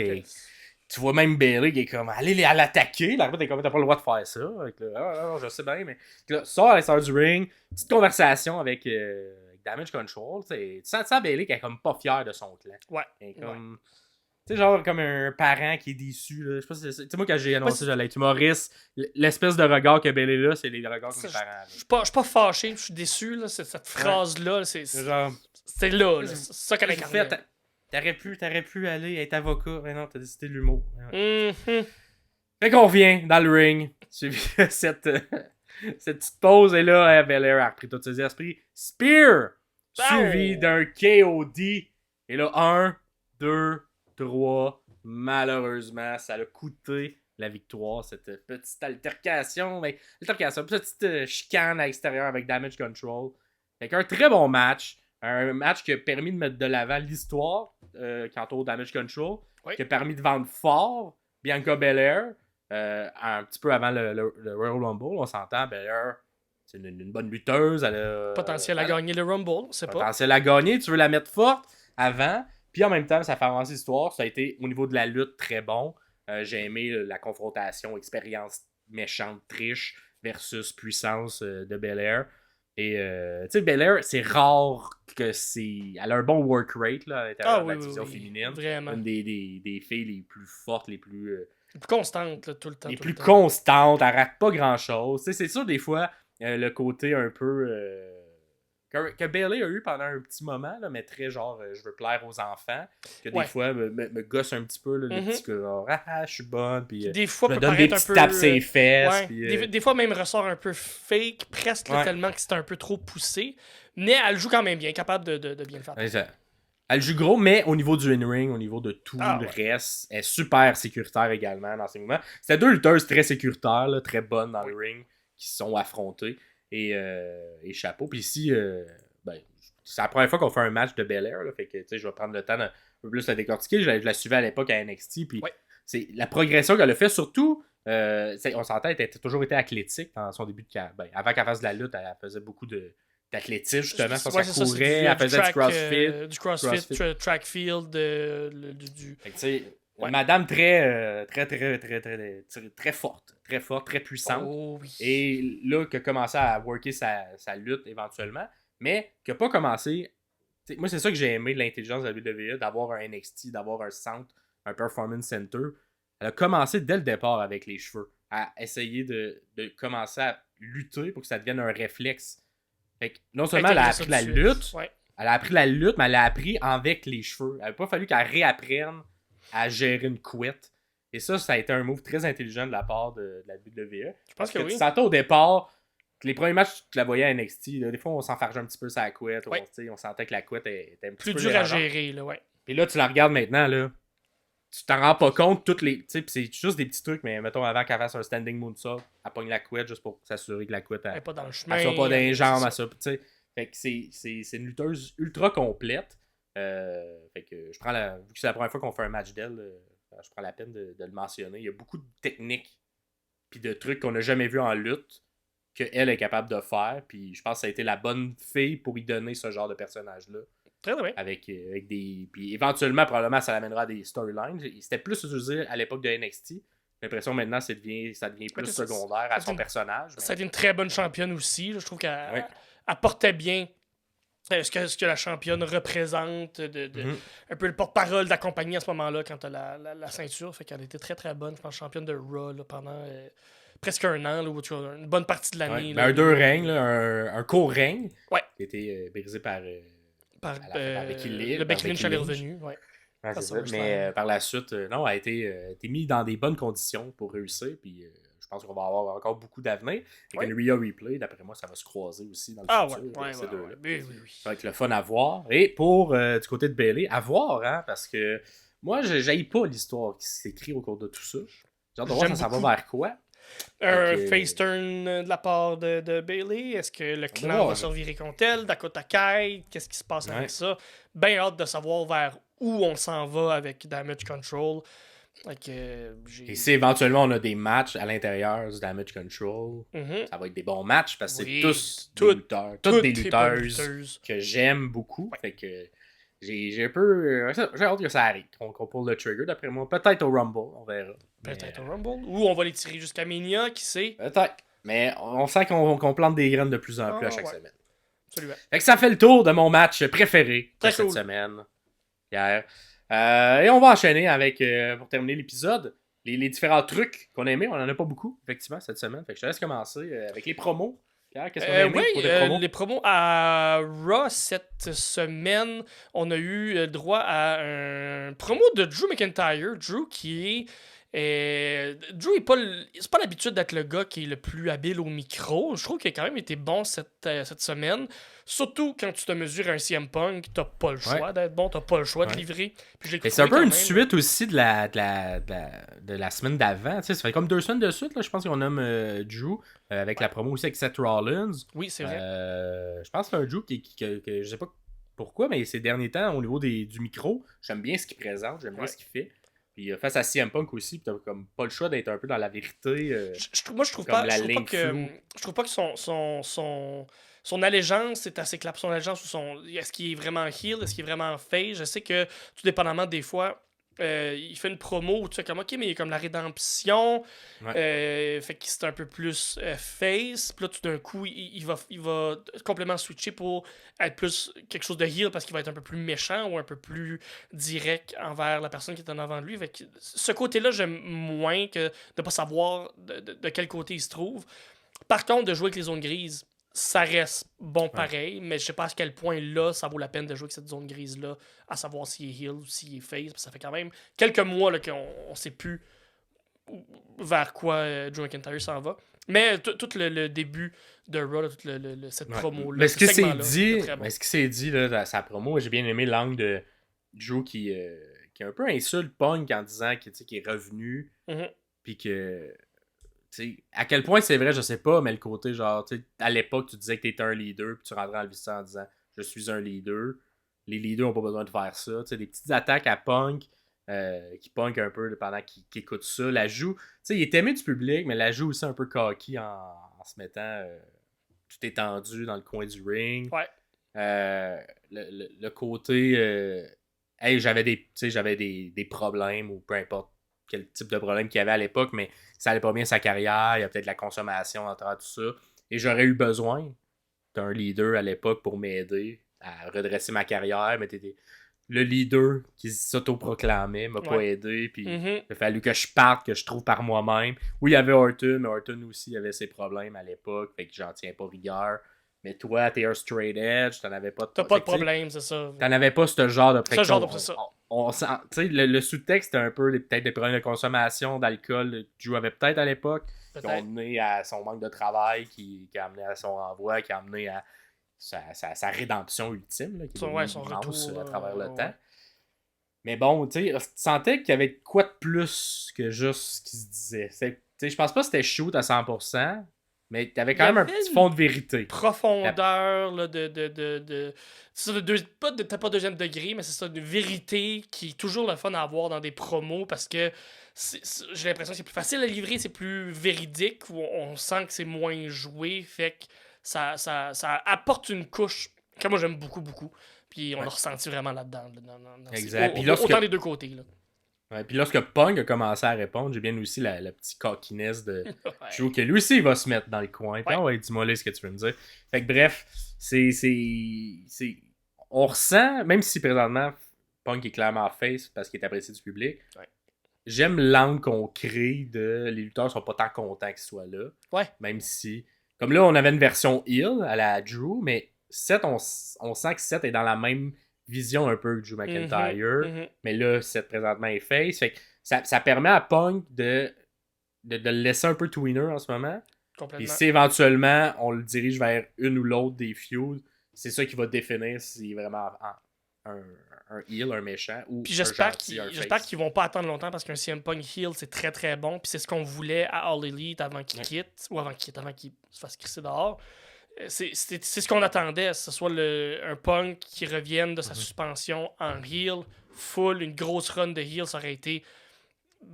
tu vois même Bayley qui est comme, allez à l'attaquer. L'arbitre est comme, t'as pas le droit de faire ça. Avec là, je sais bien, mais là, sort à l'extérieur du ring, petite conversation avec Damage Control. Tu sens Bayley qui est comme pas fier de son clan. Ouais. Comme, tu sais, genre comme un parent qui est déçu. Là. Je sais pas si c'est. Tu sais, moi, quand j'ai annoncé que j'allais être humoriste, l'espèce de regard que Bayley là, c'est les regards de mes parents. Je suis pas fâché, je suis déçu. Là, cette phrase-là, c'est genre. C'est là. C'est ça qu'elle incarnait. T'aurais pu aller être avocat, mais non, t'as décidé l'humour. Mm-hmm. Fait qu'on revient dans le ring. Suivi cette petite pause, et là, Belair a repris tous ses esprits. Spear! Suivi d'un KOD. Et là, 1, 2, 3. Malheureusement, ça a coûté la victoire, cette petite altercation. Mais petite chicane à l'extérieur avec Damage Control. Fait qu'un très bon match. Un match qui a permis de mettre de l'avant l'histoire quant au Damage Control. Oui. Qui a permis de vendre fort Bianca Belair. Un petit peu avant le Royal Rumble, on s'entend, Belair, c'est une bonne lutteuse. Elle a potentiel à gagner le Rumble, c'est pas. Potentiel à gagner, tu veux la mettre forte avant. Puis en même temps, ça fait avancer l'histoire. Ça a été, au niveau de la lutte, très bon. J'ai aimé la confrontation, expérience méchante, triche versus puissance de Belair. Et tu sais, Belair, c'est rare que c'est. Elle a un bon work rate là, à l'intérieur de la division féminine. Vraiment. Une des filles les plus fortes, les plus constantes là, tout le temps. Les plus constantes, elle rate pas grand chose. Tu sais, c'est sûr, des fois, le côté un peu. Que Bayley a eu pendant un petit moment, là, mais très genre, je veux plaire aux enfants. Que des fois, me gosse un petit peu, là, le petit que genre, je suis bonne. Puis, des fois, me peut donne des paraître petits un peu. tapes ses fesses. Ouais. Puis, des fois, même ressort un peu fake, presque là, tellement que c'est un peu trop poussé. Mais elle joue quand même bien, capable de bien le faire. Ouais, elle joue gros, mais au niveau du in-ring, au niveau de tout le reste, elle est super sécuritaire également dans ces mouvements. C'était deux lutteuses très sécuritaires, là, très bonnes dans le ring, qui se sont affrontées. Et chapeau. Puis ici, c'est la première fois qu'on fait un match de Belair. Fait que je vais prendre le temps d'un peu plus la décortiquer. Je la suivais à l'époque à NXT. Puis c'est la progression qu'elle a fait, surtout. On s'entend, elle a toujours été athlétique dans son début de carrière. Avant qu'elle fasse de la lutte, elle faisait beaucoup d'athlétisme, justement. Elle courait, elle faisait du crossfit. Du crossfit, track field, madame très forte. Très forte, très puissante. Oh, oui. Et là, qui a commencé à worker sa lutte éventuellement, mais qui n'a pas commencé. Moi, c'est ça que j'ai aimé de l'intelligence de la WWE, d'avoir un NXT, d'avoir un centre, un Performance Center. Elle a commencé dès le départ avec les cheveux, à essayer de commencer à lutter pour que ça devienne un réflexe. Fait que non seulement elle a appris la lutte, elle a appris la lutte, mais elle a appris avec les cheveux. Il n'a pas fallu qu'elle réapprenne à gérer une couette. Et ça a été un move très intelligent de la part de la WWE. Je pense que oui. Tu sentais au départ que les premiers matchs, tu la voyais à NXT, là, des fois on s'enfargeait un petit peu sur la couette. On sentait que la couette était un petit peu plus dur à gérer. Là, Et là, tu la regardes maintenant, là, tu t'en rends pas compte, toutes les. Tu sais, c'est juste des petits trucs, mais mettons, avant qu'elle fasse un standing moonsault, elle pogne la couette juste pour s'assurer que la couette elle pas dans le chemin. Elle soit pas dans les jambes, elle soit. Fait que c'est une lutteuse ultra complète. Fait que vu que c'est la première fois qu'on fait un match d'elle, je prends la peine de le mentionner. Il y a beaucoup de techniques puis de trucs qu'on n'a jamais vu en lutte qu'elle est capable de faire. Puis je pense que ça a été la bonne fille pour y donner ce genre de personnage-là. Très bien. Avec des. Puis éventuellement, probablement, ça l'amènera à des storylines. C'était plus utilisé à l'époque de NXT. J'ai l'impression maintenant ça devient plus secondaire à son personnage. Ça a été une très bonne championne aussi. Là. Je trouve qu'elle portait bien ce que la championne représente, un peu le porte-parole de la compagnie à ce moment-là quand elle a la ceinture. Fait qu'elle était très très bonne, je pense, championne de Raw là, pendant presque un an, là, ou une bonne partie de l'année. Un deux règnes, un court règne qui a été brisé par Becky Lynch. Le Becky Lynch est revenu. Mais par la suite, non, elle a été mise dans des bonnes conditions pour réussir. Puis je pense qu'on va avoir encore beaucoup d'avenir. Avec une Rhea Replay, d'après moi, ça va se croiser aussi dans le futur. Ces deux-là. Ça va être le fun à voir. Et pour du côté de Bayley, à voir, hein, parce que moi, je n'haïs pas l'histoire qui s'écrit au cours de tout ça. J'ai hâte de voir ça va vers quoi. Un face turn de la part de Bayley. Est-ce que le clan va se revirer contre elle? Dakota Kai, qu'est-ce qui se passe avec ça? Bien hâte de savoir vers où on s'en va avec Damage Control. Et si éventuellement on a des matchs à l'intérieur du Damage Control, ça va être des bons matchs parce que c'est tous des lutteurs, toutes des lutteuses que j'aime beaucoup. Fait que J'ai un peu. J'ai hâte que ça arrive, qu'on pull le trigger, d'après moi. Peut-être au Rumble, on verra. Peut-être au Rumble. Ou on va les tirer jusqu'à Mania, qui sait. Peut-être. Mais on sent qu'on plante des graines de plus en plus à chaque semaine. Absolument. Fait que ça fait le tour de mon match préféré de cette cool. semaine. Hier. Et on va enchaîner avec, pour terminer l'épisode, les différents trucs qu'on a aimés. On en a pas beaucoup, effectivement, cette semaine. Fait que je te laisse commencer avec les promos. Pierre, qu'est-ce qu'on a aimé pour les promos? Les promos à Raw cette semaine, on a eu droit à un promo de Drew McIntyre. Drew qui est... Drew est pas c'est pas l'habitude d'être le gars qui est le plus habile au micro. Je trouve qu'il a quand même été bon cette semaine. Surtout quand tu te mesures un CM Punk, t'as pas le choix d'être bon, t'as pas le choix de livrer. Et c'est un peu une suite aussi de la semaine d'avant. Ça fait comme 2 semaines de suite, là, je pense qu'on nomme Drew, avec la promo aussi avec Seth Rollins. Oui, c'est vrai. Je pense que c'est un Drew que je sais pas pourquoi, mais ces derniers temps, au niveau du micro, j'aime bien ce qu'il présente, j'aime bien ce qu'il fait. Puis face à CM Punk aussi, t'as comme pas le choix d'être un peu dans la vérité. Moi, je trouve pas que son allégeance est assez clap. Son allégeance ou est-ce qu'il est vraiment heel, est-ce qu'il est vraiment face. Je sais que tout dépendamment des fois, il fait une promo où tu fais comme ok, mais il y a comme la rédemption. Fait que c'est un peu plus face. Puis là, tout d'un coup, il va complètement switcher pour être plus quelque chose de heel parce qu'il va être un peu plus méchant ou un peu plus direct envers la personne qui est en avant de lui. Fait que ce côté-là, j'aime moins que de pas savoir de quel côté il se trouve. Par contre, de jouer avec les zones grises, ça reste bon pareil, mais je sais pas à quel point là, ça vaut la peine de jouer avec cette zone grise-là, à savoir s'il est heel ou s'il est face. Ça fait quand même quelques mois là, qu'on sait plus vers quoi Drew McIntyre s'en va. Mais tout le début de Raw, cette promo-là, mais ce qui s'est dit là, dans sa promo, j'ai bien aimé l'angle de Drew qui a un peu insulte Punk en disant qu'il est revenu, puis que... T'sais, à quel point c'est vrai, je sais pas, mais le côté genre, à l'époque, tu disais que t'étais un leader, puis tu rentrais dans le vestiaire en disant je suis un leader. Les leaders ont pas besoin de faire ça. T'sais, des petites attaques à Punk, qui Punk un peu pendant qu'il écoute ça. La joue, il est aimé du public, mais la joue aussi un peu cocky en se mettant tout étendu dans le coin du ring. Le côté, hey, j'avais des problèmes ou peu importe quel type de problème qu'il y avait à l'époque, mais ça allait pas bien sa carrière, il y a peut-être de la consommation en travers tout ça. Et j'aurais eu besoin d'un leader à l'époque pour m'aider à redresser ma carrière, mais le leader qui s'autoproclamait m'a pas aidé, puis il a fallu que je parte, que je trouve par moi-même. Oui, il y avait Orton, mais Orton aussi avait ses problèmes à l'époque, fait que j'en tiens pas rigueur. Mais toi, t'es un straight edge, t'en avais pas de... T'as pas de problème, c'est ça. T'en avais pas ce genre de pression. Ça. Le sous-texte, c'était un peu peut-être des problèmes de consommation d'alcool que Drew avait peut-être à l'époque, qui ont mené à son manque de travail, qui a amené à son renvoi, qui a amené à sa rédemption ultime, là, qui est son retour à travers le temps. Mais bon, tu sentais qu'il y avait quoi de plus que juste ce qui se disait. Je pense pas que c'était shoot à 100%. Mais t'avais quand même un petit fond de vérité. Profondeur, là, t'as pas deuxième degré, mais c'est ça, de vérité qui est toujours le fun à avoir dans des promos parce que j'ai l'impression que c'est plus facile à livrer, c'est plus véridique, où on sent que c'est moins joué, fait que ça apporte une couche que moi j'aime beaucoup, beaucoup. Puis on l'a ressenti vraiment là-dedans. Exact. Autant des deux côtés, là. Ouais, puis lorsque Punk a commencé à répondre, j'ai bien aussi la petite cockiness de Drew, que lui aussi il va se mettre dans le coin. Puis dis-moi là ce que tu veux me dire. Fait que bref, on ressent, même si présentement Punk est clairement face parce qu'il est apprécié du public, j'aime l'angle qu'on crée de les lutteurs sont pas tant contents qu'ils soient là. Même si, comme là on avait une version heel à la Drew, mais Seth, on sent que Seth est dans la même vision un peu de Drew McIntyre, mais là, Seth présentement est face. Fait que ça permet à Punk de le laisser un peu tweener en ce moment. Et si éventuellement on le dirige vers une ou l'autre des feuds, c'est ça qui va définir s'il est vraiment un heel, un méchant ou puis j'espère qu'ils vont pas attendre longtemps parce qu'un CM Punk heel c'est très très bon. Puis c'est ce qu'on voulait à All Elite avant qu'il quitte ou avant qu'il se fasse crisser dehors. C'est ce qu'on attendait, que ce soit un Punk qui revienne de sa suspension en heel, full, une grosse run de heel, ça aurait été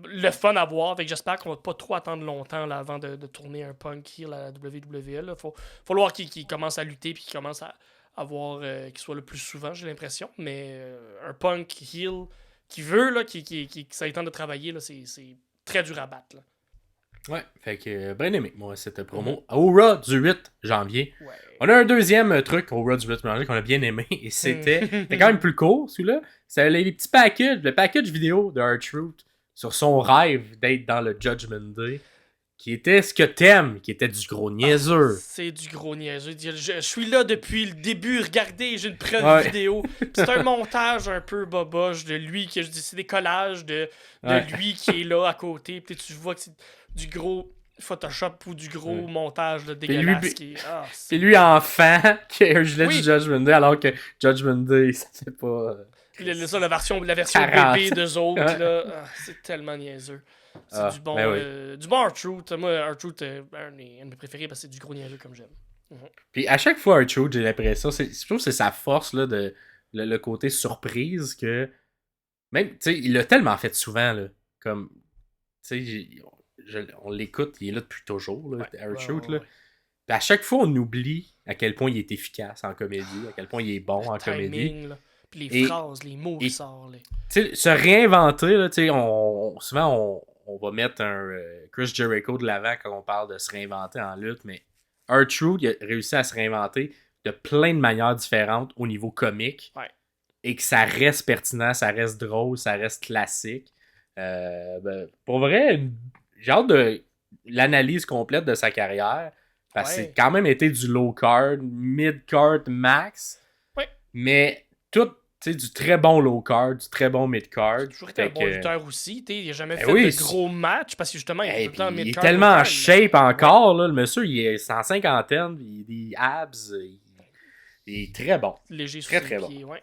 le fun à voir. J'espère qu'on va pas trop attendre longtemps là, avant de tourner un Punk heel à la WWE. Il faut falloir qu'il commence à lutter et qu'il commence à avoir qu'il soit le plus souvent, j'ai l'impression. Mais un Punk heel qui veut, là, qui ça ait le temps de travailler, là, c'est très dur à battre. Là. Ouais, fait que bien aimé, moi, cette promo. Au Raw du 8 janvier. Ouais. On a un deuxième truc au Raw du 8 janvier qu'on a bien aimé, et c'était quand même plus court, celui-là. C'était les petits packages, le package vidéo de R-Truth sur son rêve d'être dans le Judgment Day, qui était ce que t'aimes, qui était du gros niaiseux. C'est du gros niaiseux. Je suis là depuis le début, regardez, j'ai une preuve vidéo. C'est un montage un peu boboche de lui, que je dis, c'est des collages de lui qui est là à côté, puis tu vois que c'est du gros Photoshop ou du gros montage là, dégueulasse. Et lui enfant qui a un gilet du Judgment Day, alors que Judgment Day, ça fait pas... la version bébé d'eux autres, là, c'est tellement niaiseux. C'est du bon R-Truth. Moi, R-Truth est un de mes préférés parce que c'est du gros niaiseux comme j'aime. Puis à chaque fois, R-Truth, j'ai l'impression, je trouve que c'est sa force, là, de le côté surprise que... Même, tu sais, il l'a tellement fait souvent, là. Comme, tu sais, on l'écoute, il est là depuis toujours, là, R-Truth, là. Puis à chaque fois, on oublie à quel point il est efficace en comédie, à quel point il est bon en comédie. Là. Puis les phrases, les mots qui sortent. Tu sais, se réinventer, là, tu sais, souvent, on va mettre un Chris Jericho de l'avant quand on parle de se réinventer en lutte, mais R-Truth, il a réussi à se réinventer de plein de manières différentes au niveau comique. Ouais. Et que ça reste pertinent, ça reste drôle, ça reste classique. Pour vrai, j'ai hâte de l'analyse complète de sa carrière. Parce que c'est quand même été du low card, mid card max. Ouais. Mais tout, tu sais, du très bon low card, du très bon mid card. Il a toujours été un bon lutteur aussi. Il n'a jamais fait de gros matchs parce que justement, il est tout le temps mid card. Il est tellement en shape encore, là, le monsieur, il est 150, il a des abs, il est très bon. Léger très très bon. Ouais.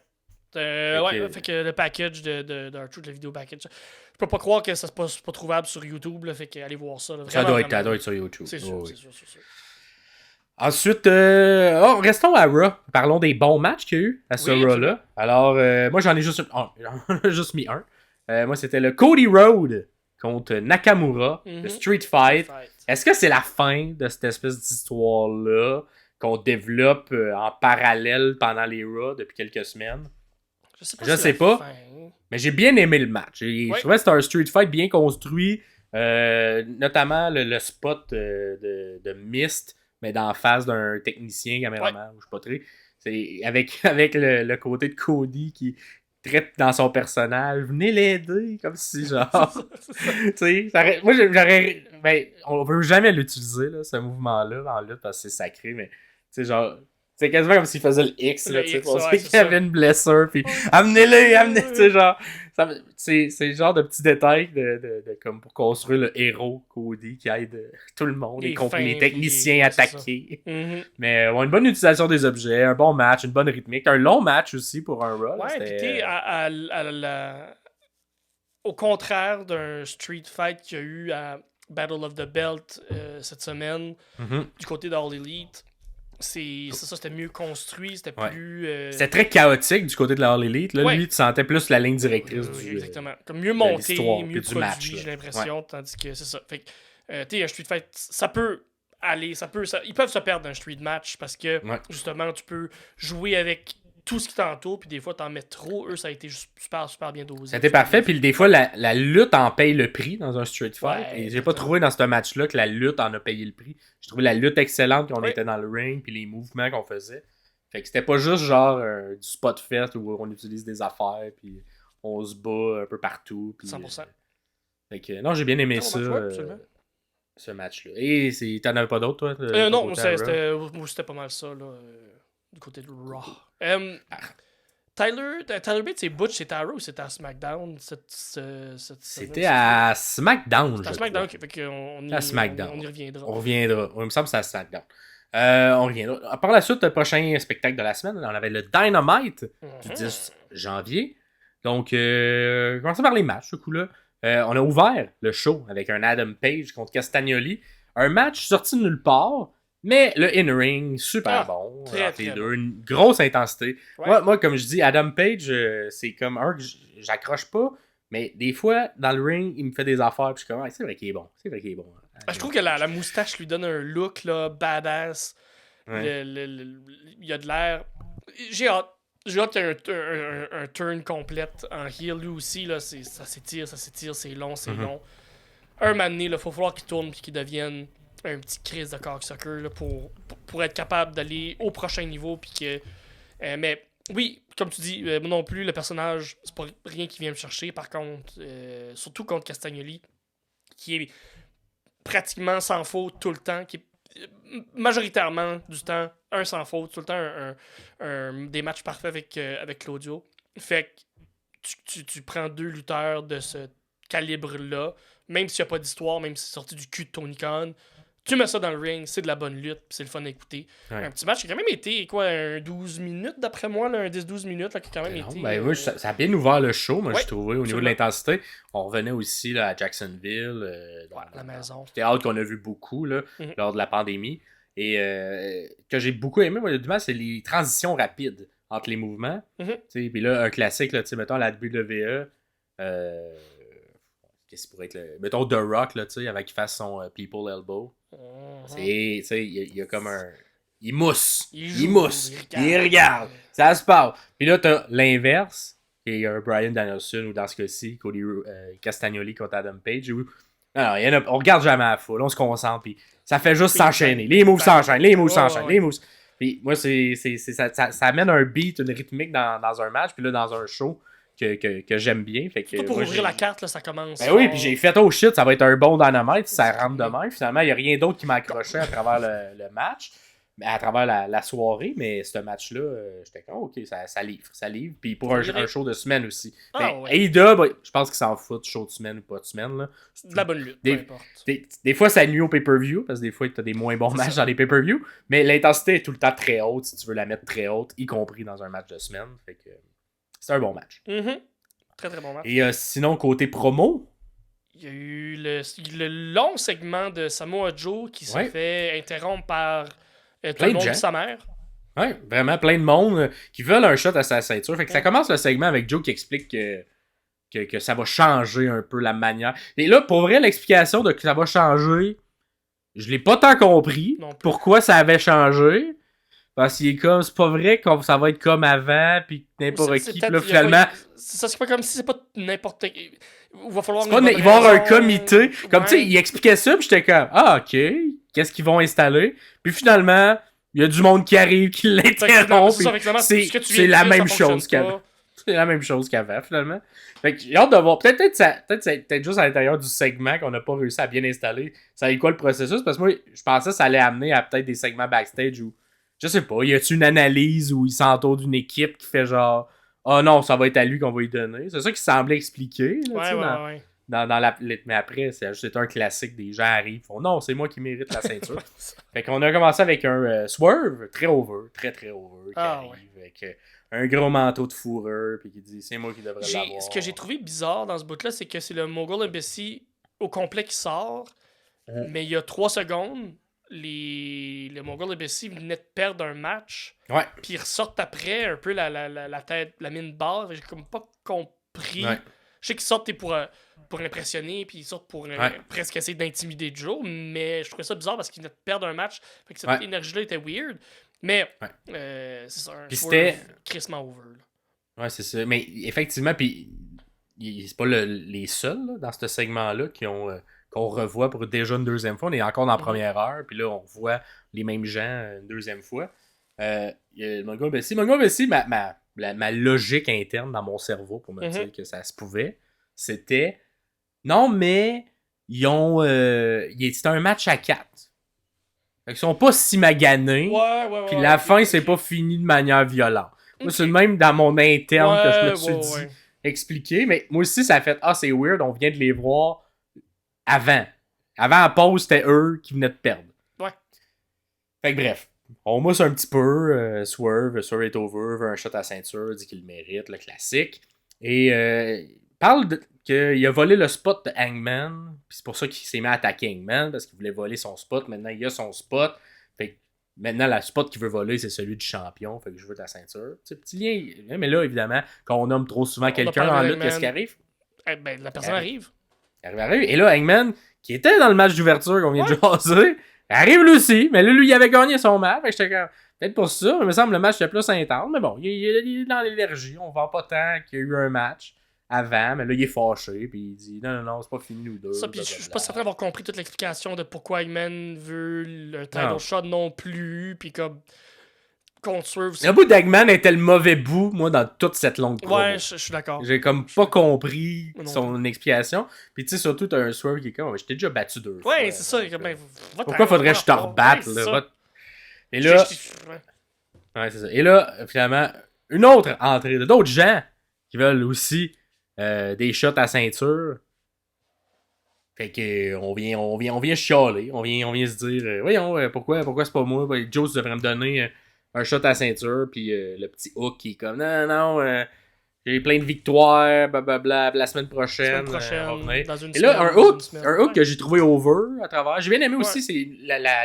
Fait que le package de R-Truth, le vidéo package, je peux pas croire que ça c'est pas trouvable sur YouTube, là, fait que allez voir ça. Là, ça doit être sur YouTube. C'est sûr, c'est sûr. Ensuite, restons à Raw. Parlons des bons matchs qu'il y a eu à ce Raw-là. Alors, moi j'en ai juste juste mis un. Moi c'était le Cody Rhodes contre Nakamura, le Street Fight. Est-ce que c'est la fin de cette espèce d'histoire-là qu'on développe en parallèle pendant les Raw depuis quelques semaines? Je sais pas. Mais j'ai bien aimé le match. Je trouvais que c'était un Street Fight bien construit. Notamment le spot de Mist, mais d'en face d'un technicien, caméraman, ou je sais pas très. C'est avec le côté de Cody qui traite dans son personnage. Venez l'aider, comme si genre. Tu sais, moi j'aurais. Ben, on veut jamais l'utiliser, là, ce mouvement-là, en lutte, parce que c'est sacré, mais tu sais, genre. C'est quasiment comme s'il faisait le X, là, tu sais, pour ceux qui avaient une blessure, puis amenez-le, tu sais, genre, c'est le genre de petits détails comme pour construire le héros Cody qui aide tout le monde, y compris les techniciens attaqués. Mais une bonne utilisation des objets, un bon match, une bonne rythmique, un long match aussi pour un Raw. Ouais, puis au contraire d'un Street Fight qu'il y a eu à Battle of the Belt cette semaine, du côté d'All Elite, c'était mieux construit, c'était plus... C'était très chaotique du côté de la All Elite. Là, lui, tu sentais plus la ligne directrice exactement. Comme mieux monté, mieux produit, match, j'ai l'impression, tandis que c'est ça. Fait que, tu sais, un Street Fight, ça peut aller, ils peuvent se perdre d'un Street Match parce que, justement, tu peux jouer avec tout ce qui t'entoure, puis des fois, t'en mets trop. Eux, ça a été super, super bien dosé. C'était parfait, puis des fois, la lutte en paye le prix dans un Street Fight. Et j'ai pas trouvé dans ce match-là que la lutte en a payé le prix. J'ai trouvé la lutte excellente quand on était dans le ring, puis les mouvements qu'on faisait. Fait que c'était pas juste genre du spot fest où on utilise des affaires, puis on se bat un peu partout. Puis, 100%. Fait que non, j'ai bien aimé ça. Ce match-là. Et t'en avais pas d'autres, toi? Non, c'était pas mal ça, là. Du côté de Raw. Tyler Bates et Butch, c'était à Raw ou c'était à SmackDown? C'était à SmackDown. C'était à SmackDown, ok. Fait qu'on y reviendra. On reviendra. Il me semble que c'est à SmackDown. On reviendra. Par la suite, le prochain spectacle de la semaine, on avait le Dynamite du 10 janvier. Donc, commençons par les matchs, ce coup-là. On a ouvert le show avec un Adam Page contre Castagnoli. Un match sorti de nulle part. Mais le in-ring, super bon. Très deux, une grosse intensité. Ouais. Moi, comme je dis, Adam Page, c'est comme un que j'accroche pas. Mais des fois, dans le ring, il me fait des affaires. Puis je suis comme, c'est vrai qu'il est bon. C'est vrai qu'il est bon. Je trouve que la moustache lui donne un look là, badass. Il y a de l'air. J'ai hâte. J'ai hâte qu'il y ait un turn complète en heel. Lui aussi, là, ça s'étire, c'est long, long. Un moment donné, il faut falloir qu'il tourne et qu'il devienne un petit Chris de cocksucker là, pour être capable d'aller au prochain niveau. Puis que, mais oui, comme tu dis, moi non plus, le personnage, c'est pas rien qui vient me chercher. Par contre, surtout contre Castagnoli, qui est pratiquement sans faute tout le temps, qui est majoritairement du temps un sans faute, tout le temps des matchs parfaits avec Claudio. Fait que tu prends 2 lutteurs de ce calibre-là, même s'il n'y a pas d'histoire, même si c'est sorti du cul de Tony Khan, tu mets ça dans le ring, c'est de la bonne lutte, puis c'est le fun à écouter. Ouais. Un petit match qui a quand même été, un 12 minutes d'après moi, là, un 10-12 minutes, là, qui a quand même été... Oui, ça a bien ouvert le show, moi, je trouvais, au niveau de l'intensité. On revenait aussi là, à Jacksonville, la maison. C'était hâte qu'on a vu beaucoup là, lors de la pandémie. Et que j'ai beaucoup aimé, moi, du mal, c'est les transitions rapides entre les mouvements. Puis là, un classique, là, mettons la WWE, qu'est-ce qui pourrait être mettons The Rock, là, avant qu'il fasse son People Elbow. Il y a comme un... Il mousse. Il regarde. Ça se passe. Puis là, t'as l'inverse. Il y a un Bryan Danielson, ou dans ce cas-ci, Cody Castagnoli contre Adam Page. Alors, on regarde jamais à la foule. On se concentre. Puis ça fait juste s'enchaîner. Les moves s'enchaînent. Les moves. Puis moi, ça amène un beat, une rythmique dans un match. Puis là, dans un show que j'aime bien. Fait que, pour ouvrir la carte, là, ça commence. Ben oui, puis j'ai fait oh shit, ça va être un bon dynamite, ça rentre demain. Finalement, il n'y a rien d'autre qui m'a accroché à travers le match, à travers la soirée, mais ce match-là, j'étais comme ok, ça livre. Puis pour un show de semaine aussi. AEW, je pense qu'ils s'en foutent, show de semaine ou pas de semaine. Là. De la bonne lutte, peu importe. Des fois, ça nuit au pay-per-view, parce que des fois, tu as des moins bons matchs dans les pay-per-view, mais l'intensité est tout le temps très haute si tu veux la mettre très haute, y compris dans un match de semaine. Fait que c'est un bon match. Très très bon match. Et sinon, côté promo, il y a eu le long segment de Samoa Joe qui se fait interrompre par tout le monde de sa mère. Oui, vraiment plein de monde qui veulent un shot à sa ceinture. Fait que ça commence le segment avec Joe qui explique que ça va changer un peu la manière. Et là, pour vrai, l'explication de que ça va changer, je l'ai pas tant compris. Pourquoi ça avait changé. Parce qu'il est comme, c'est pas vrai que ça va être comme avant, puis n'importe qui. Puis là, finalement. C'est pas comme si c'est pas n'importe qui. Il va falloir. Il va y avoir un comité. Comme tu sais, il expliquait ça, puis j'étais comme, ok, qu'est-ce qu'ils vont installer? Puis finalement, il y a du monde qui arrive, qui l'interrompt. C'est la même chose qu'avant. C'est la même chose qu'avant, finalement. Fait que j'ai hâte de voir. Peut-être juste à l'intérieur du segment qu'on n'a pas réussi à bien installer. Ça allait quoi le processus? Parce que moi, je pensais que ça allait amener à peut-être des segments backstage où. Je sais pas, y a-tu une analyse où il s'entoure d'une équipe qui fait genre ah non, ça va être à lui qu'on va lui donner. C'est ça qui semblait expliquer. Là, mais après, c'est un classique, des gens arrivent, font non, c'est moi qui mérite la ceinture. Fait qu'on a commencé avec un Swerve très over, très over, qui arrive avec un gros manteau de fourrure, puis qui dit c'est moi qui devrais l'avoir. Ce que j'ai trouvé bizarre dans ce bout-là, c'est que c'est le Mogul Embassy au complet qui sort, mais il y a 3 secondes. Les Mogul Embassy venaient de perdre un match. Puis ils ressortent après un peu la tête, la mine barre. J'ai comme pas compris. Je sais qu'ils sortent pour impressionner, puis ils sortent pour presque essayer d'intimider Joe, mais je trouvais ça bizarre parce qu'ils venaient de perdre un match. Fait que cette énergie-là était weird. Mais c'est ça, un c'était crissement over. Là. Ouais, c'est ça. Mais effectivement, puis c'est pas les seuls là, dans ce segment-là qu'on revoit pour déjà une deuxième fois. On est encore dans la première heure, puis là, on revoit les mêmes gens une deuxième fois. Il y a Mongo Bessie. Mongo Bessie, ma logique interne dans mon cerveau pour me dire que ça se pouvait, c'était non, mais ils ont c'était un match à 4. Fait qu'ils sont pas si maganés. Puis la fin, c'est pas fini de manière violente. Moi, c'est le même dans mon interne que je me suis dit expliquer. Mais moi aussi, ça a fait c'est weird, on vient de les voir avant. Avant la pause, c'était eux qui venaient de perdre. Fait que bref, on mousse un petit peu. Swerve est over, veut un shot à ceinture, dit qu'il le mérite, le classique. Et parle qu'il a volé le spot de Hangman. Puis c'est pour ça qu'il s'est mis à attaquer Hangman, parce qu'il voulait voler son spot. Maintenant, il a son spot. Fait que maintenant, le spot qu'il veut voler, c'est celui du champion. Fait que je veux ta ceinture. T'sais, petit lien. Mais là, évidemment, quand on nomme trop souvent quelqu'un en lutte, qu'est-ce qui arrive? La personne arrive. Arrive. Et là, Hangman, qui était dans le match d'ouverture qu'on vient de jaser, arrive lui aussi. Mais là, lui, il avait gagné son match. Fait Peut-être pour ça, mais il me semble que le match était plus intense. Mais bon, il est dans l'énergie. On vend pas tant qu'il y a eu un match avant, mais là, il est fâché. Puis il dit non, c'est pas fini, nous deux. Ça, puis je suis pas certain d'avoir compris toute l'explication de pourquoi Eggman veut le title shot non plus. Puis comme. Contre Swerve. Le bout d'Eggman était le mauvais bout, moi, dans toute cette longue promo. Ouais, je suis d'accord. J'ai comme pas compris son explication. Puis tu sais, surtout, t'as un Swerve qui est comme, je t'ai déjà battu 2 fois. Ouais, c'est ça. Pourquoi faudrait que je te rebatte, là? Et là. Ouais, c'est ça. Et là, finalement, une autre entrée d'autres gens qui veulent aussi des shots à ceinture. Fait que on vient chialer. On vient se dire voyons, pourquoi c'est pas moi? Joe devrait me donner un shot à ceinture. Puis le petit Hook qui est comme non, j'ai plein de victoires, blablabla, la semaine prochaine. Dans une et là, semaine, un Hook que j'ai trouvé over à travers. J'ai bien aimé aussi, c'est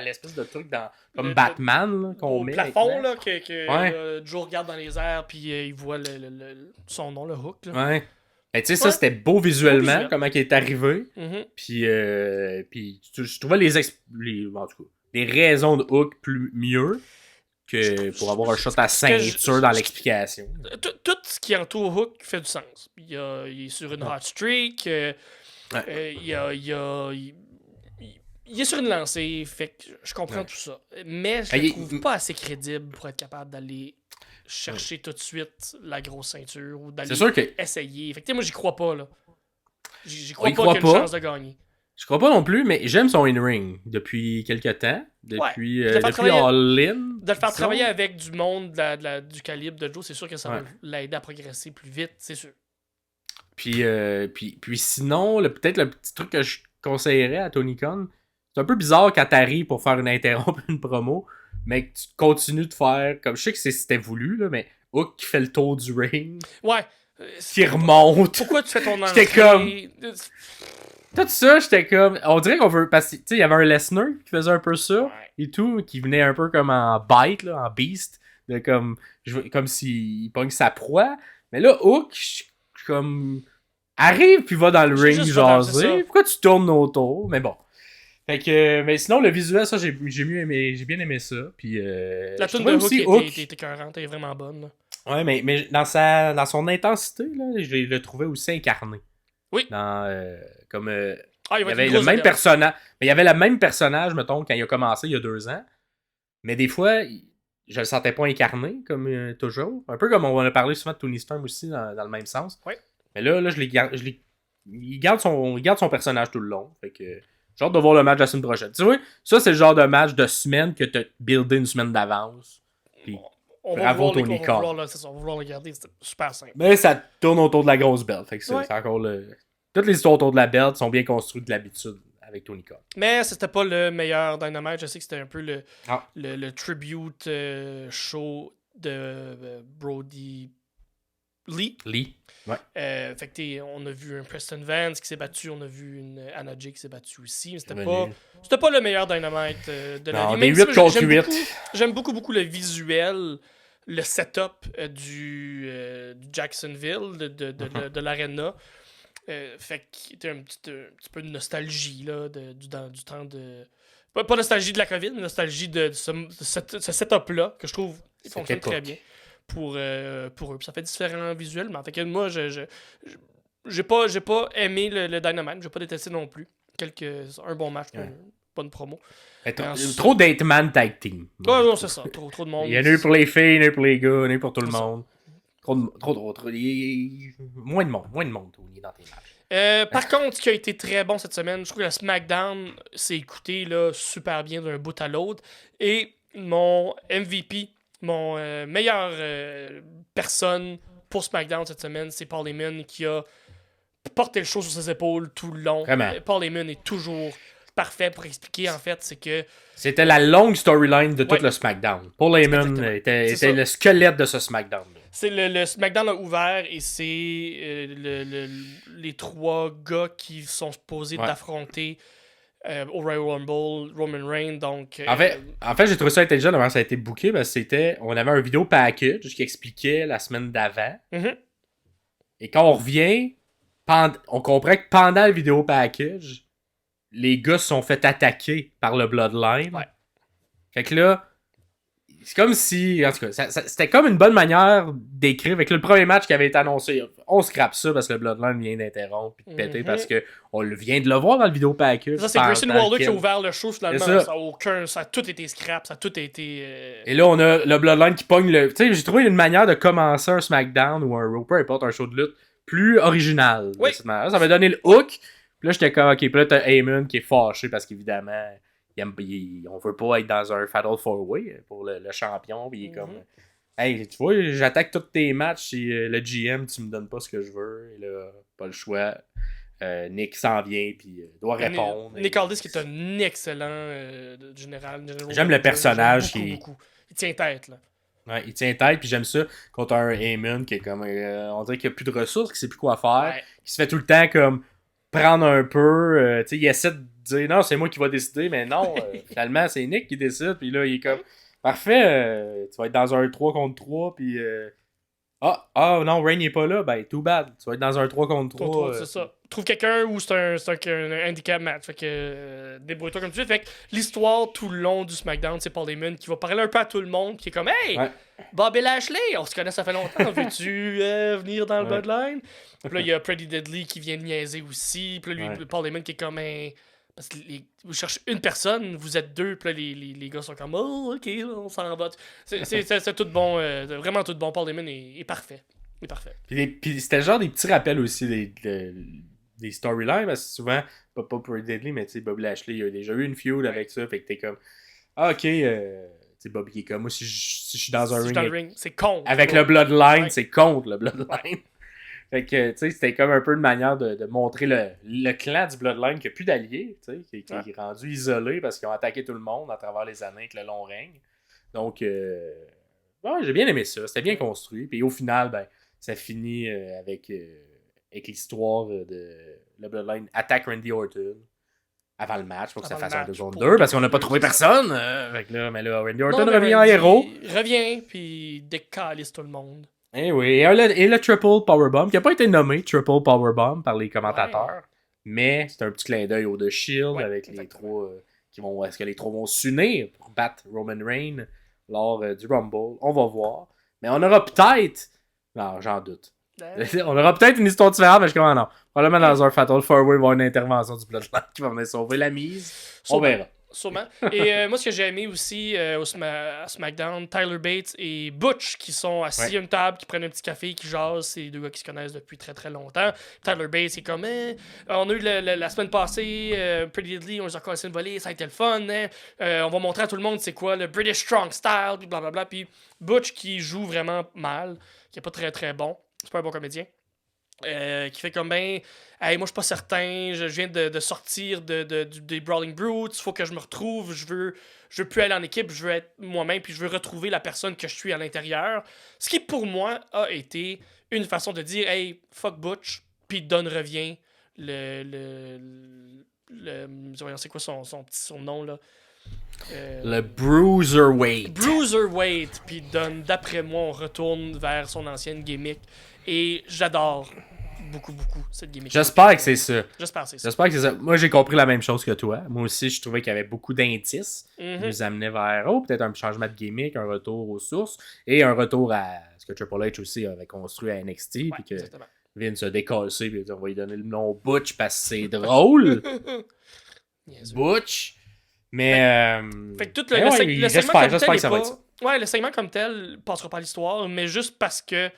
l'espèce de truc comme Batman là, qu'on met. Au plafond, là, que Joe regarde dans les airs, puis il voit son nom, le Hook. Là. Ouais. Et tu sais, ça, c'était beau visuellement, comment il est arrivé. Puis je trouvais en tout cas, les raisons de Hook mieux que pour avoir un shot à ceinture dans l'explication. Tout ce qui entoure Hook fait du sens. Il est sur une hot streak. Il est sur une lancée. Fait que je comprends tout ça. Mais je le trouve pas assez crédible pour être capable d'aller chercher tout de suite la grosse ceinture ou d'aller essayer. Fait que moi, j'y crois pas, là. J'y crois pas qu'il y a une chance de gagner. Je crois pas non plus, mais j'aime son in-ring depuis quelques temps. Depuis All-In. De le faire travailler avec du monde du calibre de Joe, c'est sûr que ça va l'aider à progresser plus vite, c'est sûr. Puis sinon, peut-être le petit truc que je conseillerais à Tony Khan, c'est un peu bizarre quand t'arrives pour faire interrompre une promo, mais que tu continues de faire, comme je sais que c'était voulu, là, mais Hook qui fait le tour du ring. Ouais. Qui remonte. Pourquoi tu fais ton entrée? J'étais comme... Tout ça, j'étais comme... On dirait qu'on veut... Parce que, tu sais, il y avait un Lesnar qui faisait un peu ça, et tout, qui venait un peu comme en bite, là, en beast, de comme s'il pogne sa proie. Mais là, Hook, comme... arrive puis va dans le ring jaser. Pourquoi tu tournes autour? Mais bon. Fait que... Mais sinon, le visuel, ça, j'ai bien aimé ça. Puis... la tune de Hook était écœurante, elle est vraiment bonne, là. Ouais, mais dans son intensité, là, je le trouvais aussi incarné. Oui. Comme il y avait le même personnage. Mais il y avait le même personnage, mettons, quand il a commencé il y a 2 ans. Mais des fois, je le sentais pas incarné, comme toujours. Un peu comme on a parlé souvent de Tony Storm aussi, dans le même sens. Oui. Mais là il garde son personnage tout le long. Fait que j'ai hâte de voir le match la semaine prochaine. Tu vois, ça, c'est le genre de match de semaine que tu as buildé une semaine d'avance. Puis bravo Tony Khan. On va vouloir le garder, c'est super simple. Mais ça tourne autour de la grosse belt. Fait que c'est encore toutes les histoires autour de la belt sont bien construites de l'habitude avec Tony Khan. Mais c'était pas le meilleur Dynamite. Je sais que c'était un peu le tribute show de Brody Lee. Ouais. Fait que on a vu un Preston Vance qui s'est battu, on a vu une Anna Jay qui s'est battue aussi. Mais c'était pas le meilleur Dynamite de la vie. Des 8 contre 8. J'aime beaucoup le visuel, le setup du Jacksonville, de l'Arena. Fait qu'il y a un petit peu de nostalgie là, du temps de... Pas nostalgie de la COVID, mais nostalgie de ce setup-là, que je trouve il fonctionne très bien pour eux. Puis ça fait différent visuellement. Fait que moi, j'ai pas aimé le Dynamite, j'ai pas détesté non plus. Un bon match, une bonne promo. Trop d'Hate-Man Tag Team. Ouais, non, c'est ça. Trop de monde. Il y en a eu pour les filles, il y en a eu pour les gars, il y en a eu pour tout le monde. Trop. Moins de monde, Tony, dans tes matchs. Par contre, ce qui a été très bon cette semaine, je trouve que le SmackDown s'est écouté là, super bien d'un bout à l'autre. Et mon MVP, mon meilleure personne pour SmackDown cette semaine, c'est Paul Heyman qui a porté le show sur ses épaules tout le long. Vraiment. Paul Heyman est toujours parfait pour expliquer, en fait, c'est que... C'était la longue storyline de tout le SmackDown. Paul Heyman était le squelette de ce SmackDown. C'est le SmackDown a ouvert et c'est les 3 gars qui sont supposés d'affronter au Royal Rumble, Roman Reigns, donc... En fait, j'ai trouvé ça intelligent avant ça a été booké, parce que on avait un vidéo package qui expliquait la semaine d'avant. Mm-hmm. Et quand on revient, on comprend que pendant le vidéo package, les gars se sont fait attaquer par le Bloodline. Ouais. Fait que là, c'est comme si, en tout cas, c'était comme une bonne manière d'écrire. Avec le premier match qui avait été annoncé, on scrape ça parce que le Bloodline vient d'interrompre et de péter parce que on vient de le voir dans le vidéo package. Ça, c'est Grayson Waller qui a ouvert le show finalement. Ça a tout été scrap, ça a tout été. Et là, on a le Bloodline qui pogne le. Tu sais, j'ai trouvé une manière de commencer un SmackDown ou un Raw, peu importe, un show de lutte plus original. Oui. Ça m'a donné le hook. Puis là, j'étais comme, ok, puis là, t'as Heyman qui est fâché parce qu'évidemment. On veut pas être dans un Fatal 4-Way pour le champion. Puis il est comme, hey, tu vois, j'attaque tous tes matchs et le GM, tu me donnes pas ce que je veux. Et là, pas le choix. Nick s'en vient puis doit répondre. Nick Aldis qui est un excellent général. J'aime le personnage beaucoup. Il tient tête, là. Ouais, il tient tête, puis j'aime ça contre un Heyman qui est comme. On dirait qu'il a plus de ressources, qu'il sait plus quoi faire. Ouais. Qui se fait tout le temps comme prendre un peu. Tu sais, il essaie de dire non, c'est moi qui va décider, mais non, finalement, c'est Nick qui décide, puis là, il est comme parfait, tu vas être dans un 3 contre 3, puis. Non, Rain n'est pas là, ben, too bad. Tu vas être dans un 3 contre 3. C'est ça. Trouve quelqu'un où c'est un handicap match. Fait que débrouille-toi comme tu veux. Fait que l'histoire tout le long du SmackDown, c'est Paul Heyman qui va parler un peu à tout le monde, qui est comme hey, Bobby Lashley, on se connaît ça fait longtemps, veux-tu venir dans le Bloodline? Puis là, il y a Pretty Deadly qui vient de niaiser aussi. Puis là, Paul Heyman qui est comme un. Parce que vous cherchez une personne, vous êtes deux, puis là, les gars sont comme oh, ok, on s'en va. C'est tout bon, vraiment tout bon. Paul Heyman est parfait. Il est parfait. Puis c'était genre des petits rappels aussi des storylines, parce que souvent, pas Pretty Deadly, mais tu sais, Bobby Lashley, il a déjà eu une feud avec ça, fait que t'es comme, ok, tu sais, Bobby qui est comme, moi, si je suis dans un ring, c'est contre. Avec le Bloodline, c'est contre le Bloodline. Fait que, tu sais, c'était comme un peu une manière de montrer le clan du Bloodline qui n'a plus d'alliés, tu sais, qui est rendu isolé parce qu'ils ont attaqué tout le monde à travers les années avec le long règne. Donc, j'ai bien aimé ça. C'était bien construit. Puis au final, ben, ça finit avec l'histoire de le Bloodline attaque Randy Orton avant le match pour que ça fasse un 2 contre 2 parce qu'on n'a pas trouvé personne. Mais là, Randy Orton revient en héros. Il revient, puis décalisse tout le monde. Eh oui, et le Triple Powerbomb, qui n'a pas été nommé Triple Powerbomb par les commentateurs, mais c'est un petit clin d'œil au The Shield avec les trois est-ce que les trois vont s'unir pour battre Roman Reigns lors du Rumble? On va voir. Mais on aura peut-être. Non, j'en doute. On aura peut-être une histoire différente, mais je comprends non. Probablement dans un Fatal 4-Way, il va y avoir une intervention du Bloodline qui va venir sauver la mise. On verra. Sûrement. Et moi, ce que j'ai aimé aussi à SmackDown, Tyler Bates et Butch qui sont assis à une table, qui prennent un petit café, qui jasent. C'est deux gars qui se connaissent depuis très très longtemps. Tyler Bates est comme on a eu la semaine passée, Pretty Deadly, on les a collé une volée, ça a été le fun. On va montrer à tout le monde c'est quoi le British Strong Style, puis blablabla. Puis Butch qui joue vraiment mal, qui est pas très très bon. C'est pas un bon comédien. Qui fait comme hey, moi je suis pas certain, je viens de sortir des Brawling Brutes, il faut que je me retrouve, je veux plus aller en équipe, je veux être moi-même, puis je veux retrouver la personne que je suis à l'intérieur. Ce qui pour moi a été une façon de dire hey, fuck Butch, puis Don revient, c'est quoi son nom là? Le Bruiserweight. Bruiserweight, puis Don, d'après moi, on retourne vers son ancienne gimmick. Et j'adore beaucoup cette gimmick. J'espère que c'est ça. J'espère que c'est ça. Moi, j'ai compris la même chose que toi. Moi aussi, je trouvais qu'il y avait beaucoup d'indices qui nous amenaient vers peut-être un changement de gimmick, un retour aux sources et un retour à ce que Triple H aussi avait construit à NXT. Puis que Vince a décassé, puis on va lui donner le nom Butch parce que c'est drôle. Butch. Mais. Fait que tout le segment comme tel que ça va être ça. Ouais, le segment comme tel passera pas à l'histoire, mais juste parce que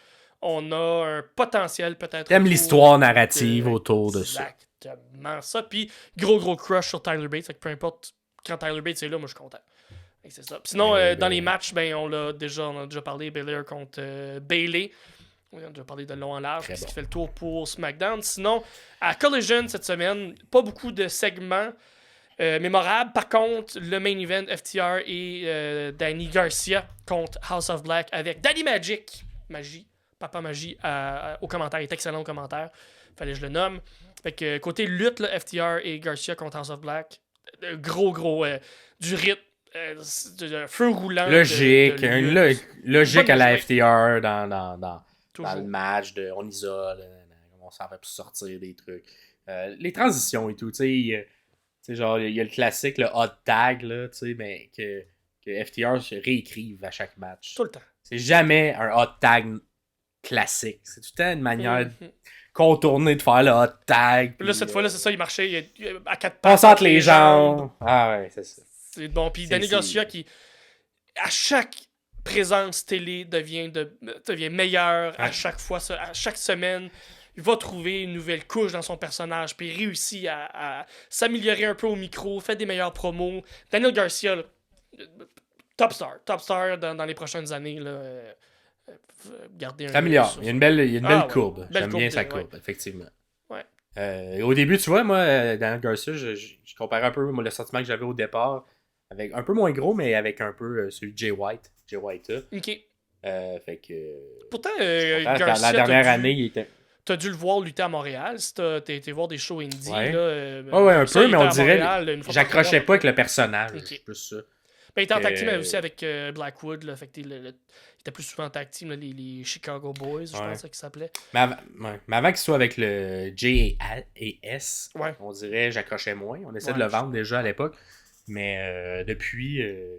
on a un potentiel peut-être. T'aimes l'histoire narrative autour de ça. Exactement ça. Puis gros crush sur Tyler Bates. Fait que peu importe quand Tyler Bates est là, moi je suis content. C'est ça. Puis sinon, dans les matchs, ben on a déjà parlé Belair contre Bayley. On a déjà parlé de long en large, ce qui fait le tour pour SmackDown. Sinon, à Collision cette semaine, pas beaucoup de segments mémorables. Par contre, le main event, FTR et Danny Garcia contre House of Black avec Daddy Magic. Papa Magie au commentaire. Il est excellent au commentaire. Fallait que je le nomme. Fait que côté lutte, là, FTR et Garcia contre House of Black. Gros, du rythme. De feu roulant. Logique. Logique à la FTR dans le match. On isole. On s'en fait pour sortir des trucs. Les transitions et tout. Tu sais, genre, il y a le classique, le hot tag, là, tu sais, mais que que FTR se réécrive à chaque match. Tout le temps. C'est jamais un hot tag classique. C'est tout le temps une manière contournée de faire le hot tag. Puis là, cette fois-là, c'est ça, il marchait à 4 pattes. Concentre les jambes. Ah ouais, c'est ça. C'est bon. Puis Danny Garcia qui, à chaque présence télé, devient meilleur à chaque fois, à chaque semaine. Il va trouver une nouvelle couche dans son personnage, puis il réussit à s'améliorer un peu au micro, fait des meilleures promos. Daniel Garcia, là, top star dans les prochaines années. Là, garder un améliore. Il y a une belle courbe. J'aime bien sa courbe, effectivement. Ouais. Au début, tu vois, moi, Daniel Garcia, je comparais un peu le sentiment que j'avais au départ, avec un peu moins gros, mais avec un peu celui de Jay White. Ok. Fait que. Pourtant, la Garcia, dernière année, il était. T'as dû le voir lutter à Montréal si t'as été voir des shows indie. Ouais, là, un peu, mais on dirait. J'accrochais pas avec le personnage. Okay. C'est plus ça. Ben, il était en tag team aussi avec Blackwood. Là, fait que il était plus souvent en tag team, là, les Chicago Boys, je pense qu'ils s'appelaient. Mais avant qu'il soit avec le J et S, on dirait j'accrochais moins. On essaie de le vendre déjà à l'époque. Mais depuis un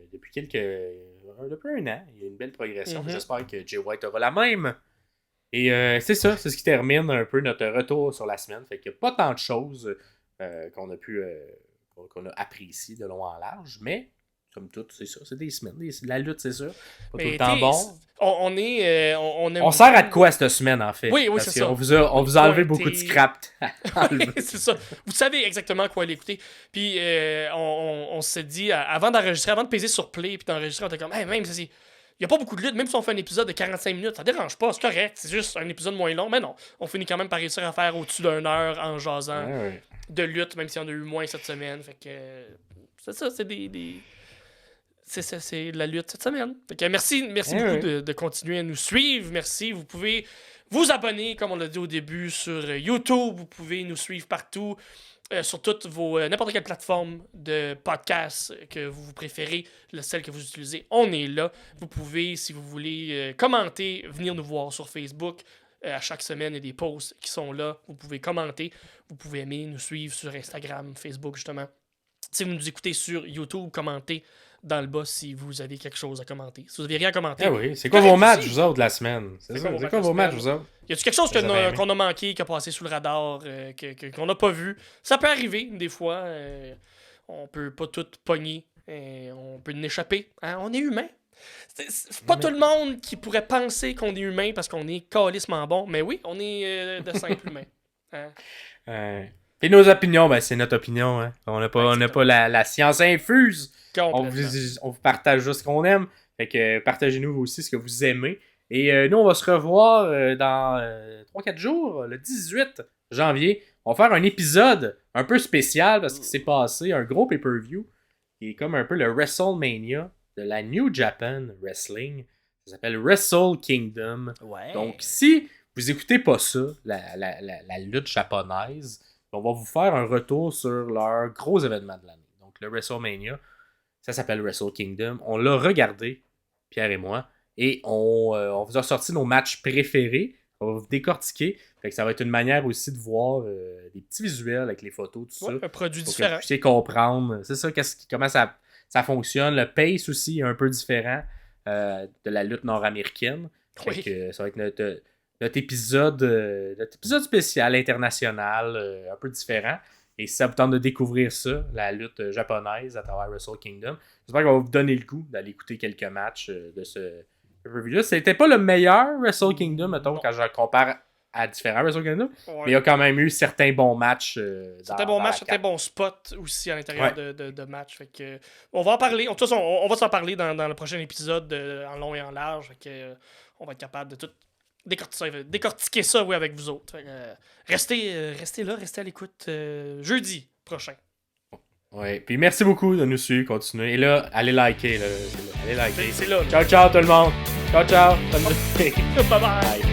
an, il y a une belle progression. J'espère que Jay White aura la même. Et c'est ça, c'est ce qui termine un peu notre retour sur la semaine. Fait qu'il n'y a pas tant de choses qu'on a appréciées de long en large, mais comme tout, c'est ça, c'est des semaines. La lutte, c'est ça. Pas tout le temps bon. On sert à de quoi cette semaine, en fait? Oui, c'est ça. On vous a enlevé beaucoup de scrap. C'est ça. Vous savez exactement quoi l'écouter. Puis on s'est dit, avant d'enregistrer, avant de peser sur play, puis d'enregistrer, on était comme, hey, même, il n'y a pas beaucoup de lutte, même si on fait un épisode de 45 minutes, ça dérange pas, c'est correct, c'est juste un épisode moins long, mais non, on finit quand même par réussir à faire au-dessus d'une heure en jasant de lutte, même si on a eu moins cette semaine, fait que c'est ça, c'est la lutte cette semaine. Fait que merci beaucoup de continuer à nous suivre, merci, vous pouvez vous abonner, comme on l'a dit au début, sur YouTube, vous pouvez nous suivre partout, sur toutes n'importe quelle plateforme de podcast que vous préférez, celle que vous utilisez, on est là. Vous pouvez, si vous voulez, commenter, venir nous voir sur Facebook. À chaque semaine, il y a des posts qui sont là. Vous pouvez commenter. Vous pouvez aimer, nous suivre sur Instagram, Facebook, justement. Si vous nous écoutez sur YouTube, commentez dans le bas si vous avez quelque chose à commenter. Si vous n'avez rien à commenter. Oui. C'est quoi vos matchs, vous autres, de la semaine? C'est quoi vos matchs, vous autres? Y a-tu quelque chose qu'on a manqué, qui a passé sous le radar, qu'on n'a pas vu? Ça peut arriver, des fois. On peut pas tout pogner. On peut en échapper. Hein? On est humain. C'est pas tout le monde qui pourrait penser qu'on est humain parce qu'on est calissement bon. Mais oui, on est de simples humains. Hein? Et nos opinions, c'est notre opinion. Hein? On n'a pas la science infuse. On vous partage juste ce qu'on aime. Fait que partagez-nous aussi ce que vous aimez. Et nous, on va se revoir dans 3-4 jours, le 18 janvier. On va faire un épisode un peu spécial parce qu'il s'est passé un gros pay-per-view qui est comme un peu le WrestleMania de la New Japan Wrestling. Ça s'appelle Wrestle Kingdom. Ouais. Donc, si vous écoutez pas ça, la lutte japonaise, on va vous faire un retour sur leur gros événement de l'année. Donc, le WrestleMania, ça s'appelle Wrestle Kingdom. On l'a regardé, Pierre et moi, et on vous a sorti nos matchs préférés. On va vous décortiquer. Fait que ça va être une manière aussi de voir des petits visuels avec les photos, tout ça. Un produit pour différent. que vous puissiez comprendre. C'est ça, comment ça fonctionne. Le pace aussi est un peu différent de la lutte nord-américaine. Fait que ça va être notre épisode spécial international, un peu différent. Et si ça vous tente de découvrir ça, la lutte japonaise à travers Wrestle Kingdom, j'espère qu'on va vous donner le goût d'aller écouter quelques matchs de ce review-là. C'était pas le meilleur Wrestle Kingdom, mettons, quand je compare à différents Wrestle Kingdom, mais il y a quand même eu certains bons matchs. Certains bons matchs, certains bons spots aussi à l'intérieur de matchs. Fait que, on va en parler. De toute façon, on va s'en parler dans le prochain épisode en long et en large. Fait que, on va être capable de tout décortiquer ça avec vous autres. Restez là, restez à l'écoute jeudi prochain. Ouais, puis merci beaucoup de nous suivre, continuez. Et là, allez liker. Allez liker. C'est là. Ciao tout le monde. Ciao. Bye bye.